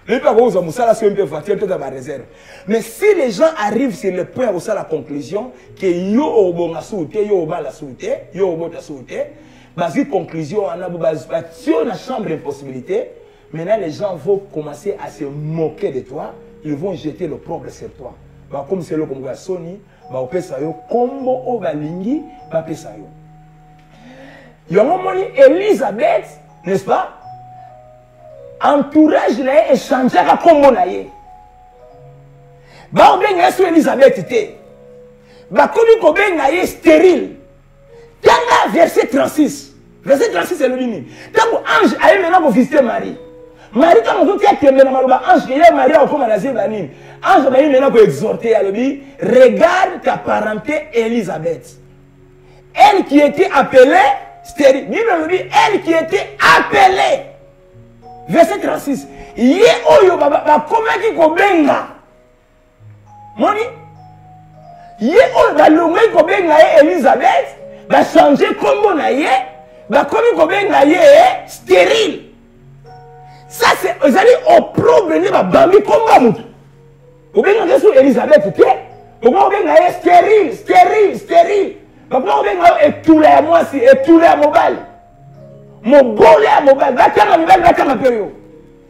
L'obi pas ko musala so mpe voiture tout ça ba réserve. Mais si les gens arrivent sur le point où ça la conclusion que yo obonga sauté, yo ba la sauté, yo bota sauté, basi conclusion ana ba sur la chambre impossibilité. Maintenant, les gens vont commencer à se moquer de toi. Ils vont jeter le propre sur toi. Bah, comme c'est le comme Sony, bah, on peut ça yo. Combo au balingi, bah, peut ça yo. Yomoni Elisabeth, n'est-ce pas? Entourage là et changer à combo là yé. Bah, on bien sur Elisabeth té. Bah, comme on bien yé stérile. Dans verset 36. Verset 36 c'est le mini. Tant ange a maintenant pour visiter Marie. Marie, quand on dit que ange, il y a Marie au comme la zébanine. Ange va maintenant pour exhorter à lui, regarde ta parenté Elisabeth. Elle qui était appelée stérile. Elle qui était appelée. Verset 36. Yé oyo ba komaki ko benga. Moni. Yé oyo ba longwe ko benga Elisabeth, ba changer kombo na yé, ba komi ko benga yé stérile. Ça c'est au problème de Bambi comme Mamou. Vous voyez que Elisabeth, vous voyez que stérile. Vous voyez que tout les mois, et tout les mobile. Mon bolé à mobile,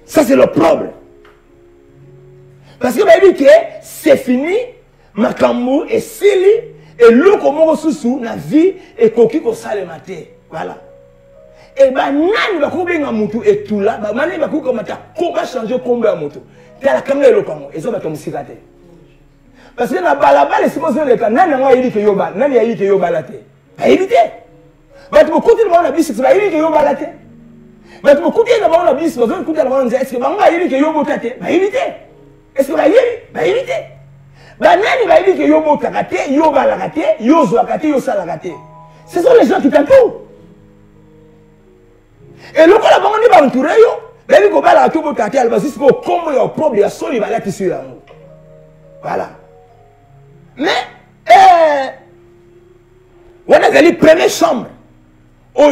ça c'est le problème. Parce que vous dit que c'est fini, Makamou et Sili, et l'eau comme on sous la vie, et coquille qu'on sale matin. Voilà. Et bien, nani va couper un moutou et tout là, nani va couper comment changer combien de moutou. Tu as la caméra le comment et ça va tomber cicaté. Parce que la balabala est supposé le cas. Nani a dit que yoba, nani a dit que yoba la tête. Pas éviter. Mais tu me coûtes le monde la bise, tu vas éviter que yoba la tête. Mais tu me coûtes le monde la bise, tu vas coûter le monde. Est-ce que maman a dit que yoba la tête? Pas éviter. Est-ce que va éviter? Pas éviter. Ben nani va dire que yoba la tête, yoba la tête, yozo la tête, yosa la tête. Ce sont les gens qui t'entourent. Et le cas là, on est entouré, il faut que tout le monde ait un peu comme il y a un problème, il y a un sol, il va être sur l'amour. Voilà. Mais, on a la première chambre. Oh,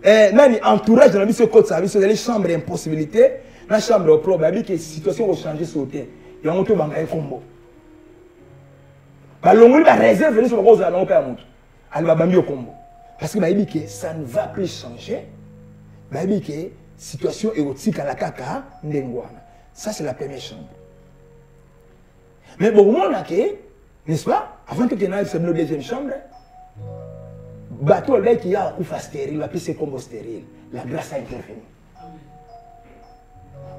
même entourage de la mission côte service, les chambres d'impossibilité, la chambre au problème, que la situation va changer sur le terrain. Il y a un peu de combo. L'on va réserver sur le rose à l'enfer. Elle va bambi au combo. Parce que ça ne va plus changer. Que la situation érotique à la caca, ça c'est la première chambre. Mais bon, n'est-ce pas? Avant que tu aies la deuxième chambre, bateau qui y a un coup stérile, la piste combo stérile. La grâce a intervenu.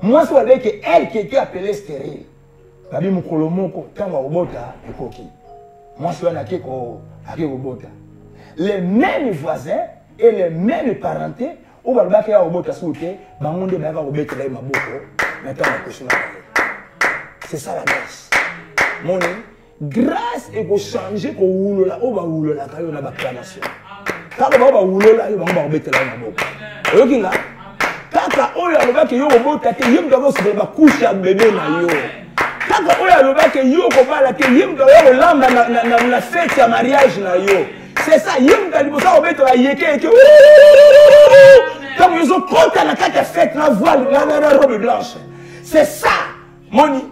Moi, c'est elle qui était appelée stérile. Babi Mukolomoko, Tanga Obota et Koki. Moi, c'est un Obota. Les mêmes voisins et les mêmes parentés, où va le bac à Obota sauter, Bamonde va au bec là, ma boucle. C'est ça la grâce. Mon grâce est pour changer pour oulo là, on va oulo là, quand on a l'acclamation. Quand on va oulo là, on va au bec là, ma boucle. Ok là? Quand on a le bac et on va au bec, il y a un couche à bébé na yo. Quand on a le bac et on va la télé, il y a un lambe na fête à mariage na yo. C'est ça, il y a un peu de yéké. Comme ils ont compté la carte fête, la voile, la robe blanche. C'est ça, moni.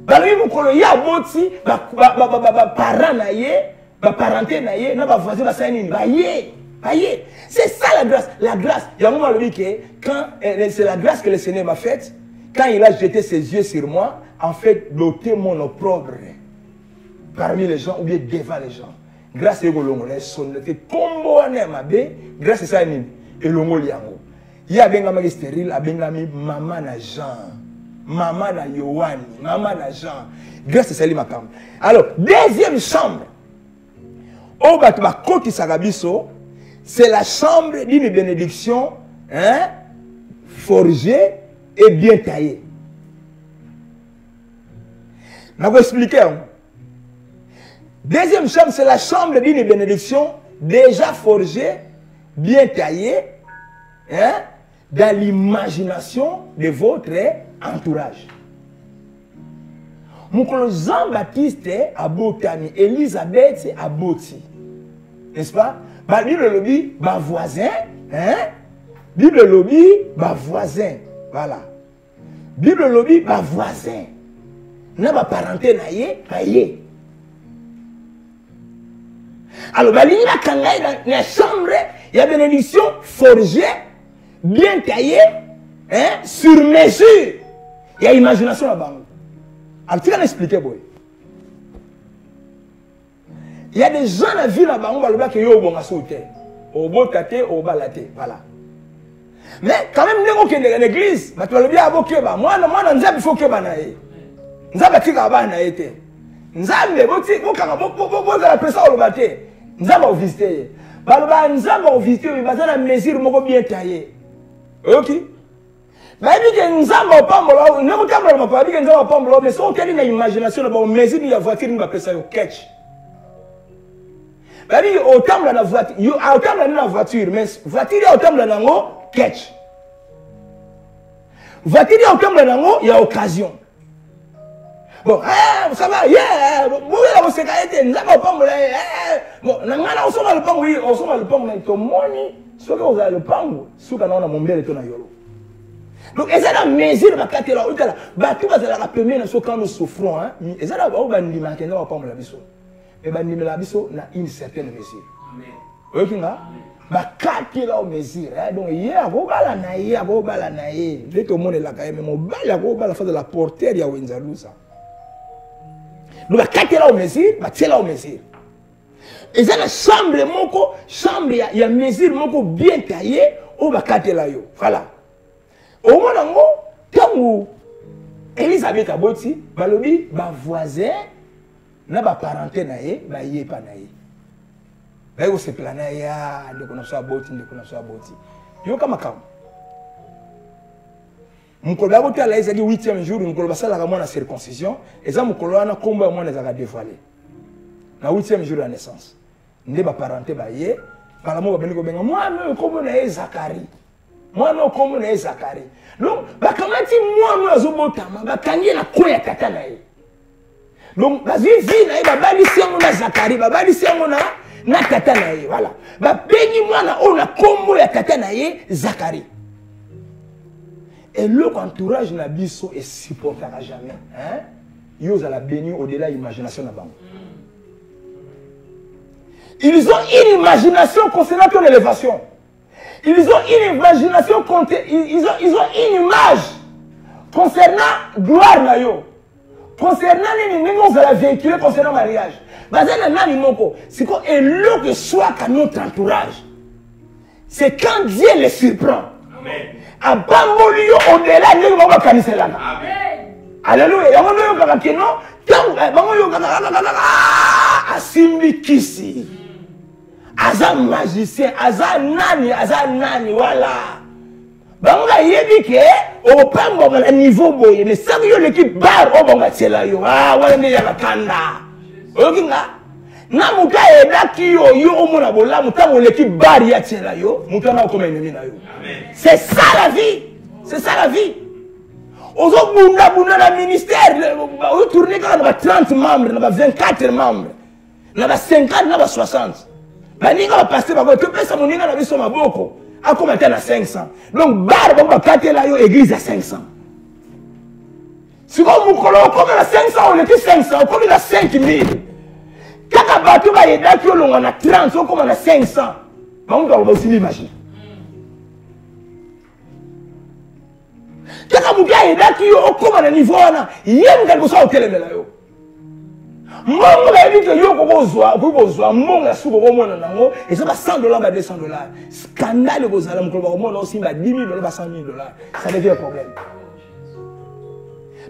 Il y a un moti, parent naïe, parenté naïe, n'a pas voisin, va s'aligner. C'est ça la grâce. La grâce, il y a un moment quand c'est la grâce que le Seigneur m'a faite, quand il a jeté ses yeux sur moi, en fait, doter mon opprobre parmi les gens ou bien devant les gens. Grâce à l'ongolais, son combo anemabe, grâce à ça, et l'ongoliango. Il y a un stérile, il y a maman na Jean, maman na Yohani, maman na Jean. Grâce à ça, il m'a camé. Alors, deuxième chambre, au bâtiment Koti Sagabiso, c'est la chambre d'une bénédiction forgée et bien taillée. Je vais vous expliquer. Deuxième chambre, c'est la chambre d'une bénédiction déjà forgée, bien taillée, hein, dans l'imagination de votre entourage. Mukolo Jean-Baptiste Abotami, Elisabeth Aboti. N'est-ce pas? Bah, Bible lobby, bah voisin, hein? Bible lobby, bah voisin. Voilà. Bible lobby, bah voisin. N'a pas parenté naïe, naïe. Alors, bah, il y a dans la chambre, il y a bénédiction forgée, bien taillée, hein, sur mesure. Il y a imagination là-bas. Alors, tu vas l'expliquer, boy. Il y a des gens dans la vie là-bas, on va le voir qu'il y a au bon assaut. Au bon tate, au bas laté. Voilà. Mais quand même, nous sommes dans l'église. Tu vas le dire à vos kébas. Moi, nous avons fait kébas. Nous avons fait kébas. Nous avons fait la personne au baté. Nous avons visité. Nous avons visité, mais nous avons mesure bien taillée. Ok? Mais nous avons pas de nous avons pas de nous avons pas mais si on a une imagination, nous avons mesure de la voiture, nous avons fait ça au catch. Autant de la voiture, autant de la voiture, mais voiture autant de la catch. Voiture autant de la il y a occasion. Bon, ça va, yeah, vous avez la sécurité, nous n'avons pas bon, nous avons le pang, oui, on s'en va le pang, mais ton money, ce que vous avez le pang, ce que nous avons mon bel et ton yolo. Donc, et ça, la mesure, ma carte là, tout va la première, quand nous souffrons, hein, et ça, là, on va nous manquer, nous n'avons pas la biseau. Et ben nous l'avons dans une certaine mesure. Amen. Ok nga? Ba kati la mesure. Donc hier go bala na hier go bala na hier. Dès que monde là quand même mon bala go bala face de la portière ya Wenzalusa. Donc ba kati la mesure, ba tiela la mesure. Et ça la chambre moko, chambre ya mesure moko bien taillée au ba kati la yo. Voilà. Au moment ngo tangu Elisabeth Aboti, balobi ba voisin na ba parenté na ye ba yé pa na ye ba yo se plana ya de kono so aboti yo kama kam mukolo ba bota la ezali 8e jour mukolo ba sala ka mona circoncision eza mukolo wana kombo ya mona ezaka dévoilé na 8e jour de naissance nde ba parenté ba ye bala mo ba beni ko benga mwana kombo na ye Zakari mwana kombo na ye Zakari donc ba kamati mwana azobotama ba kangi na ko ya tata na ye. Donc, la vie na babali siango na Zakari, babali siango na tata na ye, voilà. Ba béni mwana on a kombo ya tata na ye Zakari. Et le entourage na biso et supportera jamais, hein? Yo la béni au-delà de l'imagination na bango. Ils ont une imagination concernant ton élévation. Ils ont une imagination ils ont une image concernant gloire na yo. Concernant les numéros, vous allez véhiculer concernant le mariage. C'est quoi et l'eau que soit qu'à notre entourage. C'est quand Dieu les surprend. Amen. À Bambolio, au-delà de l'eau, Amen. Alléluia. Il y a un Simbi Kisi. Aza magicien, Aza nani, voilà. Banga yebi ke au pango na niveau boye mais ça yo l'équipe bar au banga tela yo wala ne ya kanda okinga na muka edaki yo omona bola mutango l'équipe bar ya tela yo mutana ko ennemi na yo. C'est ça la vie ozo bunda na ministère o tourner quand na 30 membres na 24 membres na 50 na 60 baninga ba passer ba ko pesa moninga na biso maboko. À comment à 500. Donc, barbe, on va casser la église à 500. Si vous comme à 500, on était 500, comme il a 5000. Quand bateau va aider, on a 30, on comme on a 500. On doit aussi l'imaginer. Quand vous aider, on comme on a niveau, il y a quelque chose au téléphone. Mongo ba dit que yo ko bozwa monga su ko mona nango et ça va $100 ba $200 scandale ko zala mko ba mona aussi ba $10,000 ba $100,000 ça devient un problème.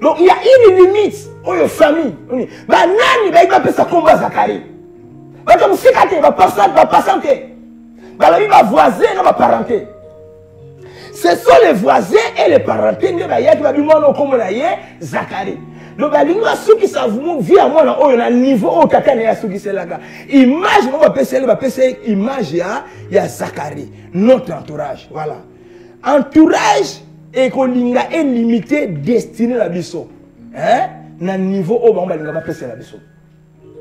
Donc il y a une limite aux familles ba nani ba iba pesa komba Zakari ba comme sikate ba passanté ba la ba voisin na ba parenté. Ce sont les voisins et les parentés de ba ya ki ba bi mona ko mona ye Zakari. Donc, ceux qui savent vie à moi, on a un niveau où tata n'est pas qui là. Image, on va passer image, il y a Zacharie, notre entourage. Voilà. Entourage et qu'on est limité, destiné à la biso. Hein? Dans le niveau où on va passer la biso.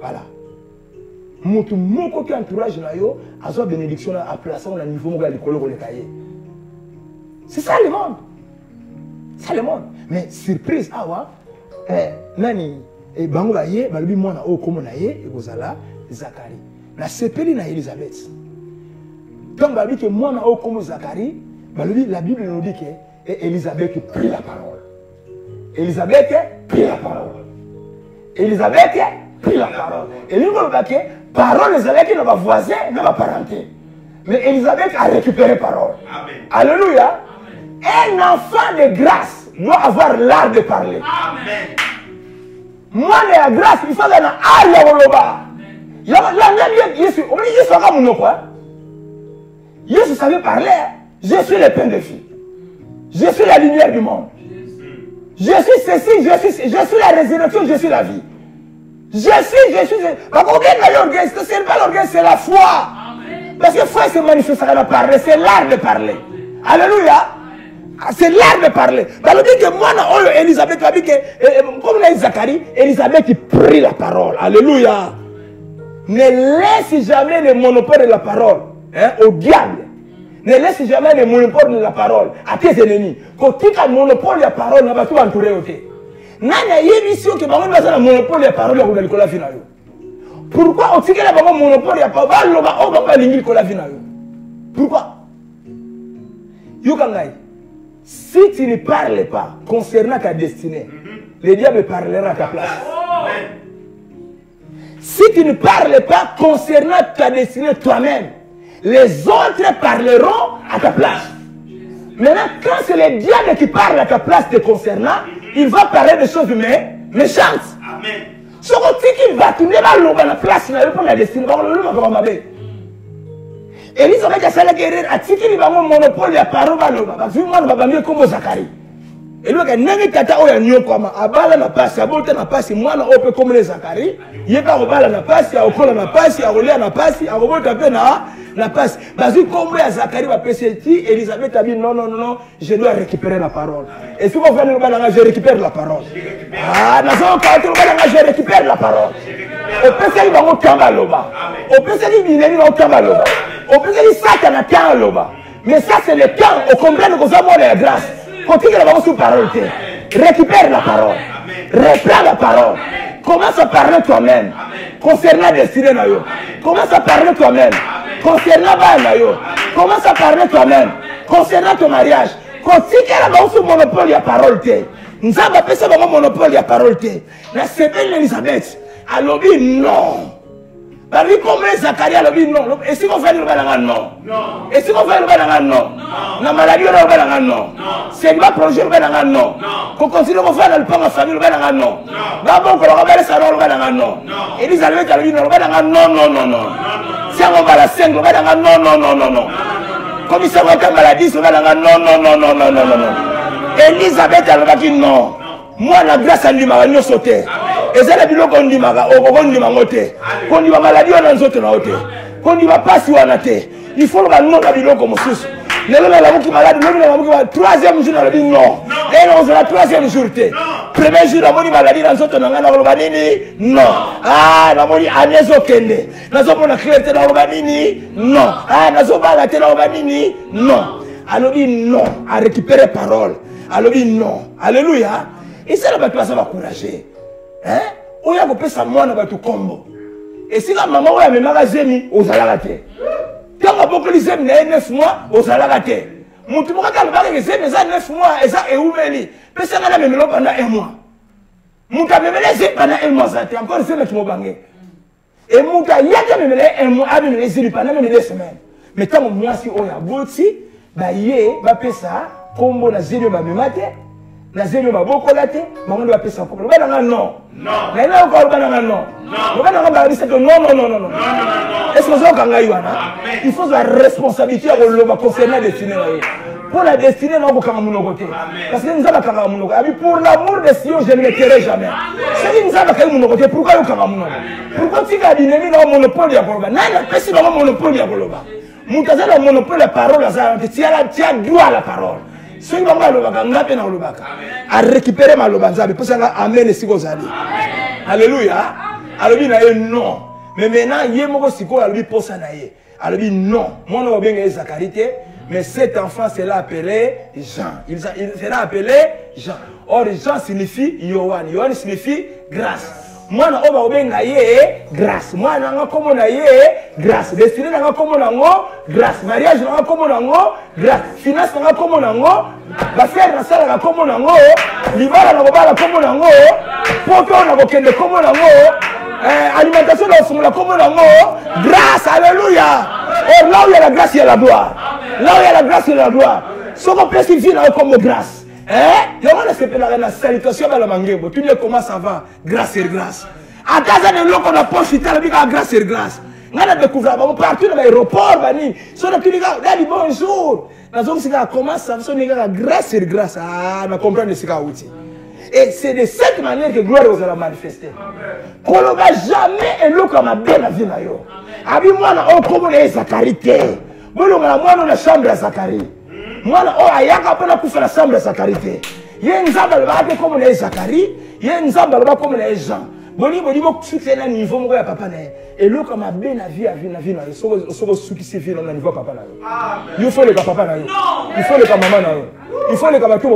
Voilà. Moto moko ki entourage na yo, azo bénédiction à placer au niveau où on va cahier. C'est ça le monde. C'est ça le monde. Mais surprise, nani et bango baye balobi mwana o komo na ye ekozala Zacharie na sepeli na Elisabeth. Donc balobi que mwana o komo Zacharie, balobi la Bible nous dit que Elisabeth prit la parole. Elisabeth prit la parole. Elisabeth prit la parole. Et lui on va que parole Elisabeth n'a pas voisin, n'a pas parenté. Mais Elisabeth a récupéré parole. Amen. Alléluia. Amen. Un enfant de grâce doit avoir l'art de parler. Amen. Moi, la grâce, il faut que Jésus savait parler. Je suis le pain de vie. Je suis la lumière du monde. Je suis ceci, je suis la résurrection, je suis la vie. Je suis. Ce n'est pas l'orgueil, c'est la foi. Parce que la foi se manifestera à parler, c'est l'art de parler. Alléluia. C'est l'art de parler. Alors dit que moi, Elisabeth, comme l'a dit Zacharie, Elisabeth qui prit la parole. Alléluia. Ne laisse jamais le monopole de la parole au diable. Ne laisse jamais le monopole de la parole à tes ennemis. Quand tu as le monopole de la parole, on va tout entourer. Nana yebiso que bango baza na monopole ya parole ya kola vina yo. Pourquoi on tikela bango monopole ya parole loba o ba lingi kola vina yo? Pourquoi? Yo kangai. Si tu ne parles pas concernant ta destinée, le diable parlera à ta place. Si tu ne parles pas concernant ta destinée toi-même, les autres parleront à ta place. Maintenant, quand c'est le diable qui parle à ta place te concernant, il va parler de choses méchantes. Amen. Ce qui va tourner à la place, il va la destinée. Elisabeth a sala guerrier a tiki bango monopole ya parole baloba bazu mwana babamie kombo Zacharie. Eloka nani tata oya nyokoma abala na pasi abolta na pasi mwana ope comme les Zacharie yeba obala na pasi akola na pasi akolea na pasi akobolta pe na pasi bazu kombo ya Zacharie ba peseti Elisabeth a dit non je dois récupérer la parole. Et si vous venez le balanga je récupère la parole. Ah na so ka to balanga je récupère la parole. Au peseli bango kamba loba. Au peseli bineni bango kamba loba. On peut dire ça na temps loba. Mais ça c'est le temps au combien nous avons la grâce. Continue la parole sous parole. Récupère la parole. Reprends la parole. Commence à parler toi-même concernant la destinée na yo. Commence à parler toi-même concernant la yo. Commence à parler toi-même concernant ton mariage. Continue la parole sous monopole ya parole te. Nous avons appelé ça monopole ya parole te. La semaine Elisabeth a lobby non. Parce comme Zacharie a dit non. Et si on fait le balanga non. Et si on fait le balanga non. La maladie on le balanga non. C'est pas projet le balanga non. Qu'on continue à faire le pain à famille le balanga non. D'abord qu'on va faire ça le balanga non. Elisabeth a dit non le balanga non. Si on va la 5 le balanga non. Comme il s'en va maladie le balanga non. Elisabeth a dit non. Moi la grâce à lui m'a venu sauter. Et c'est la biloko on dit maga on dit mangote on dit maladie on nzoto na ote on dit pas si on a te il faut le nom la biloko mosusu lelo la muki malade lelo la muki troisième jour on dit non et non c'est la troisième jour te premier jour on dit maladie na nzoto na ngana ko nini non ah na moni anezo kende nazo mona clarté na ko nini non ah nazo bala te na ko nini non alors dit non à récupérer parole alors dit non alléluia et ça va pas ça va encourager. Hein? On a coupé sa moine à tout combo. Et si la maman a mis magazine, aux alagaté. Quand on a beaucoup les zèmes, 9 mois, aux alagaté. Mon tout le monde a dit que 9 mois, et ça est où Meli? Personne n'a même pendant 1 mois. Mon tas même les zèmes pendant 1 mois, ça t'es encore zèmes qui m'ont bangé. Et mon tas, il y a même 1 mois, avec les zèmes pendant même 2 semaines. Mais quand on a si on a bouti, bah yé, bah pesa, combo la zèmes va me mater. La zéro va beaucoup later, mais on doit payer ça. Le gars non. Non. Mais là encore le gars non. Le gars va dire que non. Est-ce que vous avez il faut la responsabilité à le concernant les destinés. Pour la destinée, non, vous avez mon côté. Parce que nous avons mon côté. Pour l'amour de Sion, je ne me tairai jamais. C'est que nous avons mon côté. Pourquoi vous avez mon côté? Pourquoi tu as dit que vous monopole de Goloba? Non, il n'y a pas de monopole de Goloba. Vous avez le monopole de la parole. Tu as droit à la parole. Ce qui est à récupérer ma lobanzabe. Pour ça, amen. Alléluia. Alors, non. Mais maintenant, il y a un siko à lui pour ça. Alors, non. Moi, je vais bien Zacharie. Mais cet enfant sera appelé Jean. Il sera appelé Jean. Or, Jean signifie Yohan. Yohan signifie grâce. Moi, je vais bien grâce. Moi, je vais bien grâce. Destiné, je vais bien grâce. Mariage, je vais bien grâce. Finance, je vais bien affaire, je vais bien libala, je vais bien poto, je vais bien alimentation, je vais bien grâce. Alléluia. Or, là où il y a la grâce, il y a la gloire. Là où il y a la grâce, il y a la gloire. Ce qu'on peut vivre comme grâce. Il y a une salutation à la mangue. Tu dis comment ça va? Grâce et grâce. À casa de l'eau qu'on a profité, grâce et grâce. On a découvert, partout dans l'aéroport, si on a dit bonjour. Comment ça va? Grâce et grâce. Ah, on comprend ce qu'il y a. Et c'est de cette manière que gloire vous allez manifester. On ne va jamais et l'eau comme a bien la vie. Abi moi, on comme les Zacharie. Moi, on a la chambre à Zacharie. Moi, on a la chambre à Zacharie. Il y a une chambre comme les Zacharie. Il y a une chambre comme les gens. Boni c'est un niveau où papa et l'eau comme a bien la vie à vie ce qui se fait dans le niveau papa il faut le papa il faut le maman il faut le papa qui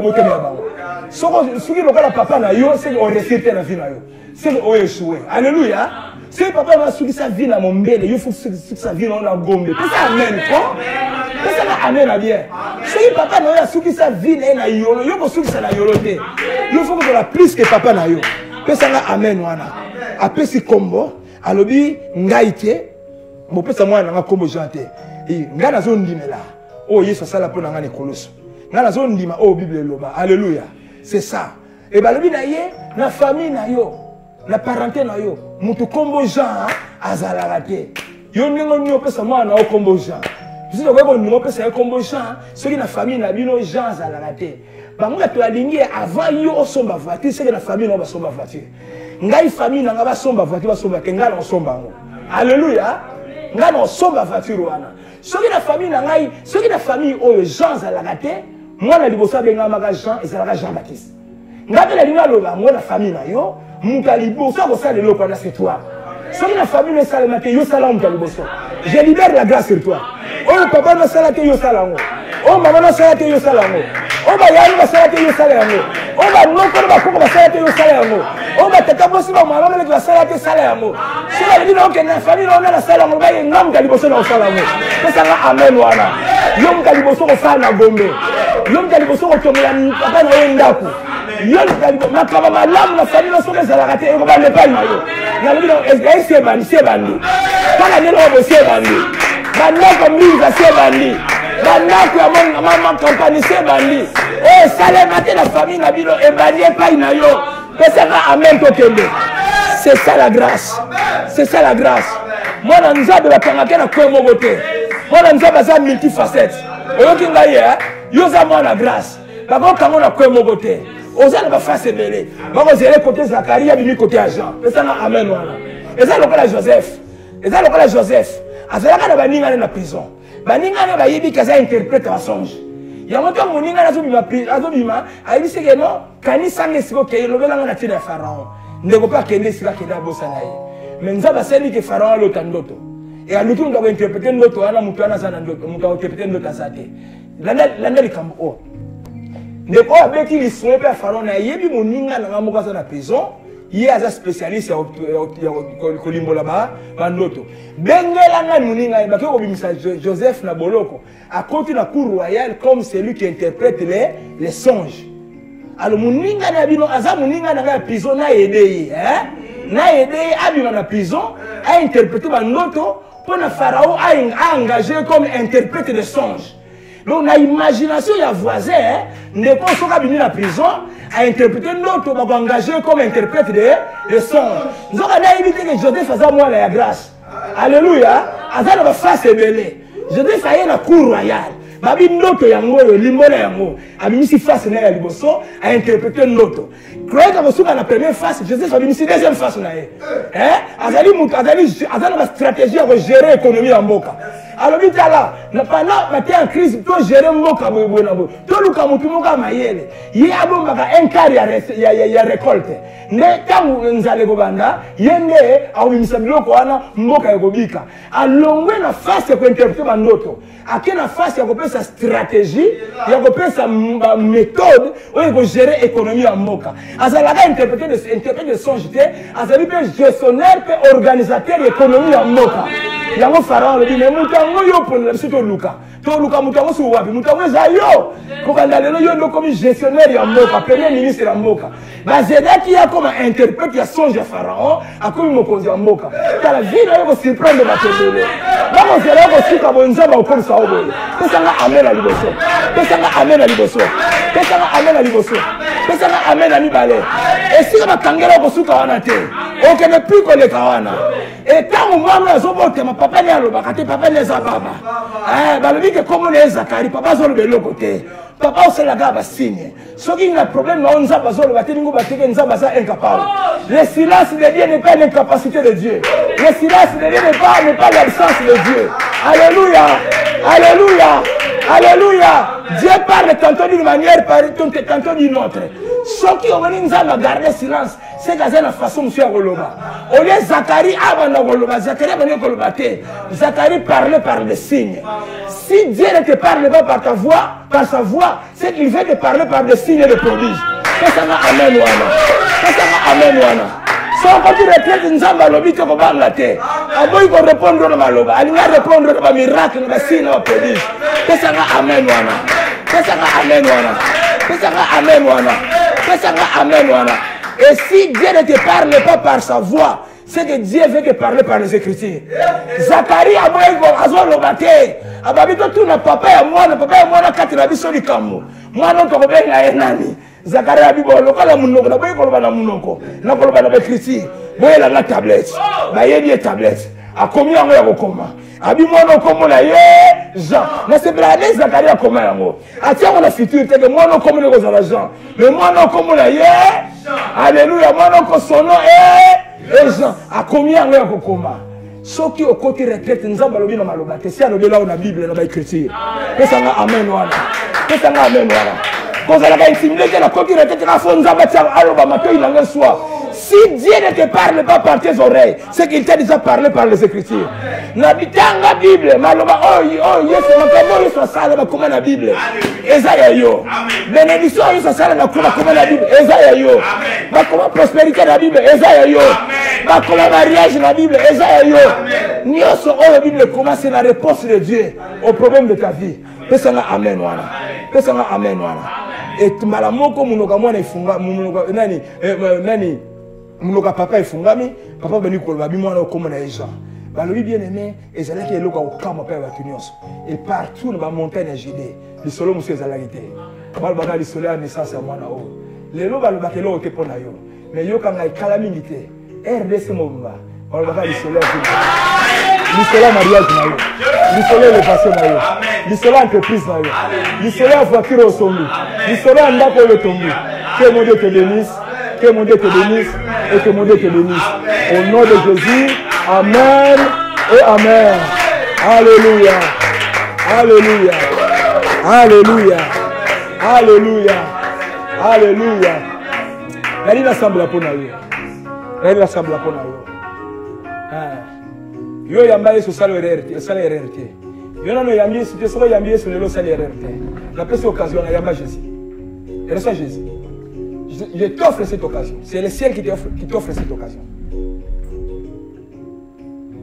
ce qui le papa c'est on récite la vie c'est on échoué. Alléluia. Si papa va soulever sa vie dans mon bébé, il faut que sa vie dans la gomme. C'est amen quoi? C'est amen bien. Si papa n'a soulevé sa vie dans la yolo, il faut soulever sa yoloté. Il faut que la plus que papa n'a eu. C'est amen wana. Après si combo, alobi ngaite, mon père moi n'a combo janté. Et ngana zone dimela. Oh Yesu sala pour ngana koloso. Ngana zone dima oh Bible loba. Alléluia. C'est ça. Et ben alobi na ye, na famille na yo. La parenté na yo, mutu kombo Jean azalagate. Yo ningo nyo pesa mwana o kombo Jean. Biso ko nyo pesa kombo Jean, soki na famille na bino Jean azalagate. Bango to alingi avant yo osomba voiture, c'est que la famille na ba somba voiture. Ngai famille na ba somba voiture, ba somba kenga na somba ngo. Alléluia. Nga na somba voiture wana. Soki na famille na ngai, soki na famille o Jean azalagate, mwana libosa benga maka Jean ezalaka Jean Baptiste. Ngabe la linga loba mwana famille na yo. Moutalibo, ça va le local, c'est toi. Si la famille est salée, yo salam Moutaliboso. Je libère la grâce sur toi. Oh papa na salate yo salango. Oh maman na salate yo salango. Oh ba yari na salate yo salango. Oh ba noko ba koko ba salate yo salango. Oh ba tata bosi ba maman na salate salango. Si la dit donc na famille on a la salango ba ngam Moutaliboso na salango. C'est ça amen wana. Yo Moutaliboso ko fa na gombe. Yo Moutaliboso ko tomela papa na yo ndaku. Yo na kaba malamu na famille so que ça la raté ko ba le pas na yo. Na lui donc c'est bandi. Kana nelo bo c'est bandi. Banako minga c'est bandi. Banako ya maman compagnie c'est bandi. Eh salé matin la famille na bino e bandi pas na yo. C'est ça amen to kende. C'est ça la grâce. C'est ça la grâce. Moi na nzabe la kangaka na ko mogote. Moi na nzabe za multifacette. Oyoki ngai yo za moi la grâce. Bako kango na ko mogote. Oza na face belé. Bako zele côté Zacharie ya bimi côté Jean. C'est ça amen wana. Et ça lokola Joseph. Et ça lokola Joseph. Azalaka na baninga na prison. Baninga na bayibi kaza interprète en songe. Ya moto moninga na azobima ayibise ke non kanisa ngesiko ke lobela na tina Pharaon. Ndeko pa kende sika ke na bosa na ye. Mais nzaba seli ke Pharaon lo tandoto. Et à l'outil on doit interpréter ndoto wana mutu ana sana ndoto, mutu interpréter ndoto asate. Landa likambo o. Ndeko abeki liswe pe Pharaon na yebi moninga na ngamoka za na prison. Il y a un spécialiste qui limbola bandoto. Bengela nga muninga ba ko bimisa Joseph na boloko a côté na cour royale comme celui qui interprète les songes. Alors muninga na bino aza muninga na prison na aider na aider abima na prison a interpréter bandoto pour na Pharaon a engagé comme interprète de songes. Donc na imagination ya voisin ne pas soka bini na prison a interprété notre va engagé comme interprète de songes. Nous avons évité que Joseph fasse moi la grâce. Alléluia. Azana va face belé. Joseph a eu la cour royale. babi ndoto yango yo limbola yango abimisi face na ya liboso a interpréter ndoto croyez que bosuka na première face Jésus soit abimisi deuxième face na ye azali mutu azali na stratégie ya gérer économie ya mboka alors bitala na pendant matin en crise to gérer mboka boye na boye to luka mutu mboka mayele ye abombaka un quart ya récolte ne tangu nzale kobanda yende awimisa biloko wana mboka ekobika alongwe na face ko interpréter bandoto akena face ya kopesa stratégie ya kopesa méthode oyo ko gérer économie ya mboka azalaka interpréter de songe te azali pe gestionnaire pe organisateur économie ya mboka yango pharaon le dit mais mutango yo pour la sito luka to luka mutango su wapi mutango za yo kokanda lelo yo ndo comme gestionnaire ya mboka premier ministre ya mboka bazedaki ya comme interprète ya songe ya pharaon akomi mokonzi ya mboka tala vile yo ko surprendre batendele bako zela ko suka bonzamba okomisa obo pesanga amena liboso pesanga amena liboso pesanga amena liboso pesanga amena mibale esika bakangela ko suka wana te ok ne plus ko le kawana et quand on va zobote ma papa ne alobaka te papa ne za baba balobi ke comme ne Zakari papa zolo de l'autre côté papa osala ga ba signe soki na problème na onza bazolo bateli ngo bateke nzamba za incapable le silence de Dieu n'est pas l'incapacité de Dieu le silence de Dieu n'est pas l'absence de Dieu alléluia alléluia alléluia Dieu parle tantôt d'une manière tantôt d'une autre soki on vient nzamba garder silence c'est que la façon monsieur Goloba au lieu Zakari abana Goloba Zakari abana Goloba te Zakari parlait par des signes si Dieu ne te parle pas par ta voix par sa voix c'est qu'il veut te parler par des signes et des prodiges que ça va amen wana que ça va amen wana sans quand tu retraites nzamba lobi te ko banga te aboy ko répondre na maloba alinga répondre na miracle na signe na prodige que ça va amen wana que ça va amen wana que ça va amen wana que ça va amen wana. Et si Dieu ne te parle pas par sa voix, c'est que Dieu veut te parler par les Écritures. Zacharie a besoin de l'obate. Ababito tout na papa ya mwana kati na biso likambo. Mwana to kobenga enani. Zacharie abibo lokala munoko na boye koloba na munoko. Na koloba na Écriture. Boye la tablette. Ba yeli tablette. Akomi yango ya kokoma. Abi mwana komo na ye Jean. Na se blade Zacharie akoma yango. Atia on la future te que mwana komo ne kozala Jean. Mais mwana komo na ye alléluia mwana ko sono et Jean a combien en kokoma soki au côté retraite nzamba lobi na maloba te si alobi la na Bible na ba écriture pesanga amen wana pesanga amen wana kozala ka intimidé na côté retraite na fo nzamba tia aloba matoi na ngeswa si Dieu ne te parle pas par tes oreilles c'est qu'il t'a déjà parlé par les Écritures na bitanga Bible maloba oh yesu makabo yesu sala ba koma na Bible ezaya yo bénédiction yesu sala na koma na Bible ezaya yo ba koma prospérité na Bible ezaya yo ba koma mariage na Bible ezaya yo nyoso oyo Bible commence la réponse de Dieu au problème de ta vie pesanga amen wana pesanga amen wana et malamoko munoka mwana ifunga munoka nani munoka papa ifungami papa bani koloba bi mwana okoma na Jean balobi bien aimé ezalaki eloka okama pa batu nyonso et partout na ba montagne ya Judée lisolo musu ezalaki te balobaka lisolo ya naissance ya mwana oyo lelo balobaka eloko te mpo na yo mais yo kanga ekala mingi te RDC mobimba balobaka lisolo ya lisolo ya mariage na yo lisolo ya élévation na yo lisolo ya entreprise na yo lisolo ya voiture osombi lisolo ya ndako oyo tombi que mon Dieu te bénisse que mon Dieu te bénisse et que mon Dieu te bénisse. Au nom de Jésus, amen et amen. Alléluia. Alléluia. Alléluia. Alléluia. Alléluia. Nani nasambla pona yo. Nani nasambla pona yo. Yo yamba yesu sala RRT. Yo nano yambi yesu te soko yambi yesu lelo sala RRT. La petite occasion na yamba Jésus. Et reçois Jésus. Je t'offre cette occasion. C'est le ciel qui t'offre cette occasion.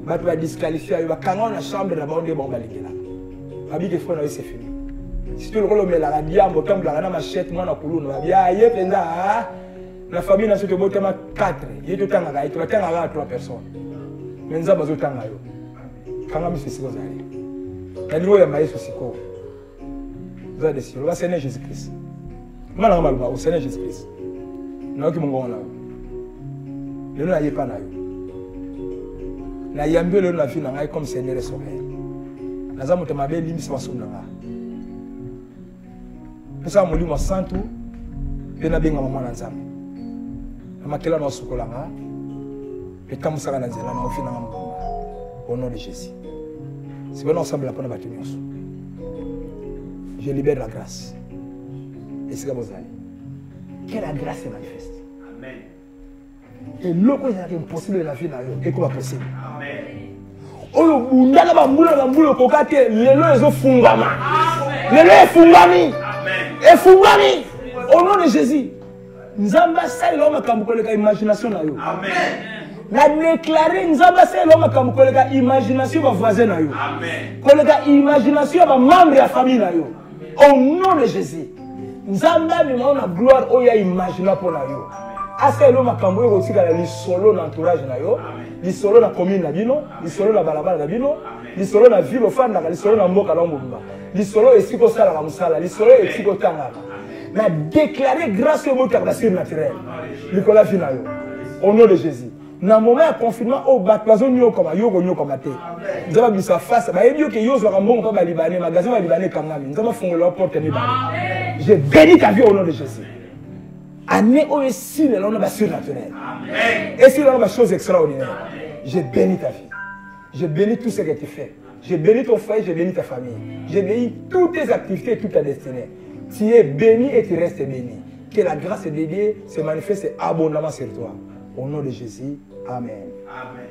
Tu vas disqualifier. Tu vas dans la chambre de la bande de Bambalikela. Habite fois, c'est fini. Si tu le rôles, mais la diable, comme la machette, moi, la couloir, la famille n'a pas de 4. Il y a 3 personnes. Mais nous avons 3 personnes. Quand on a fait ce qu'on a dit, il y a des choses qui sont vous avez décidé. Le Seigneur Jésus-Christ. Je suis au Seigneur Jésus-Christ. Je suis au je ne suis pas là. Je suis comme Seigneur et Sauveur. Je suis pesa molimo santu pena benga mama na nzambe amakela na sokolanga etamusaka na nzela na ofina ngamba au nom de Jésus. C'est bon ensemble la bonne bâtiment. Je libère la grâce. Et c'est comme vous allez. Que la grâce se manifeste. Amen. Et l'autre est impossible de la vie et comment possible. Amen. Oh, bundala bambula kokate lelo ezo fungama. Lelo efungami. Amen. Efungami. Au nom de Jésus. Nzamba sa iloma kambukoleka imagination na yo. Amen. Na déclaré nzamba sa iloma kambukoleka imagination ba voisin na yo. Amen. Koleka imagination ba membre ya famille na yo. Au nom de Jésus. Nzamba mi na gloire oya imagina pour na yo. Asa iloma kambo yo kotika la lisolo na entourage na yo. Lisolo na commune na bino, lisolo na balabala na bino, lisolo na ville ofanda, lisolo na mboka na mbumba. Lisolo esiko sala na musala, lisolo esiko tanga. Na déclaré grâce au mot surnaturel. Nicolas Finayo. Au nom de Jésus. Dans le moment de confinement, au Batouazon, nous comme yo nous comme nous avons mis sa face. Bah il y a que yo soit un bon comme Libanais, magasin Libanais comme nous. Nous avons fait leur porte Libanais. Je bénis ta vie au nom de Jésus. Année aussi le nom de surnaturel. Et si l'on a des choses extraordinaires, je bénis ta vie. Je bénis tout ce que tu fais. Je bénis ton frère, je bénis ta famille. Je bénis toutes tes activités, toute ta destinée. Tu es béni et tu restes béni. Que la grâce de Dieu se manifeste abondamment sur toi. Au nom de Jésus, Amen. Amen.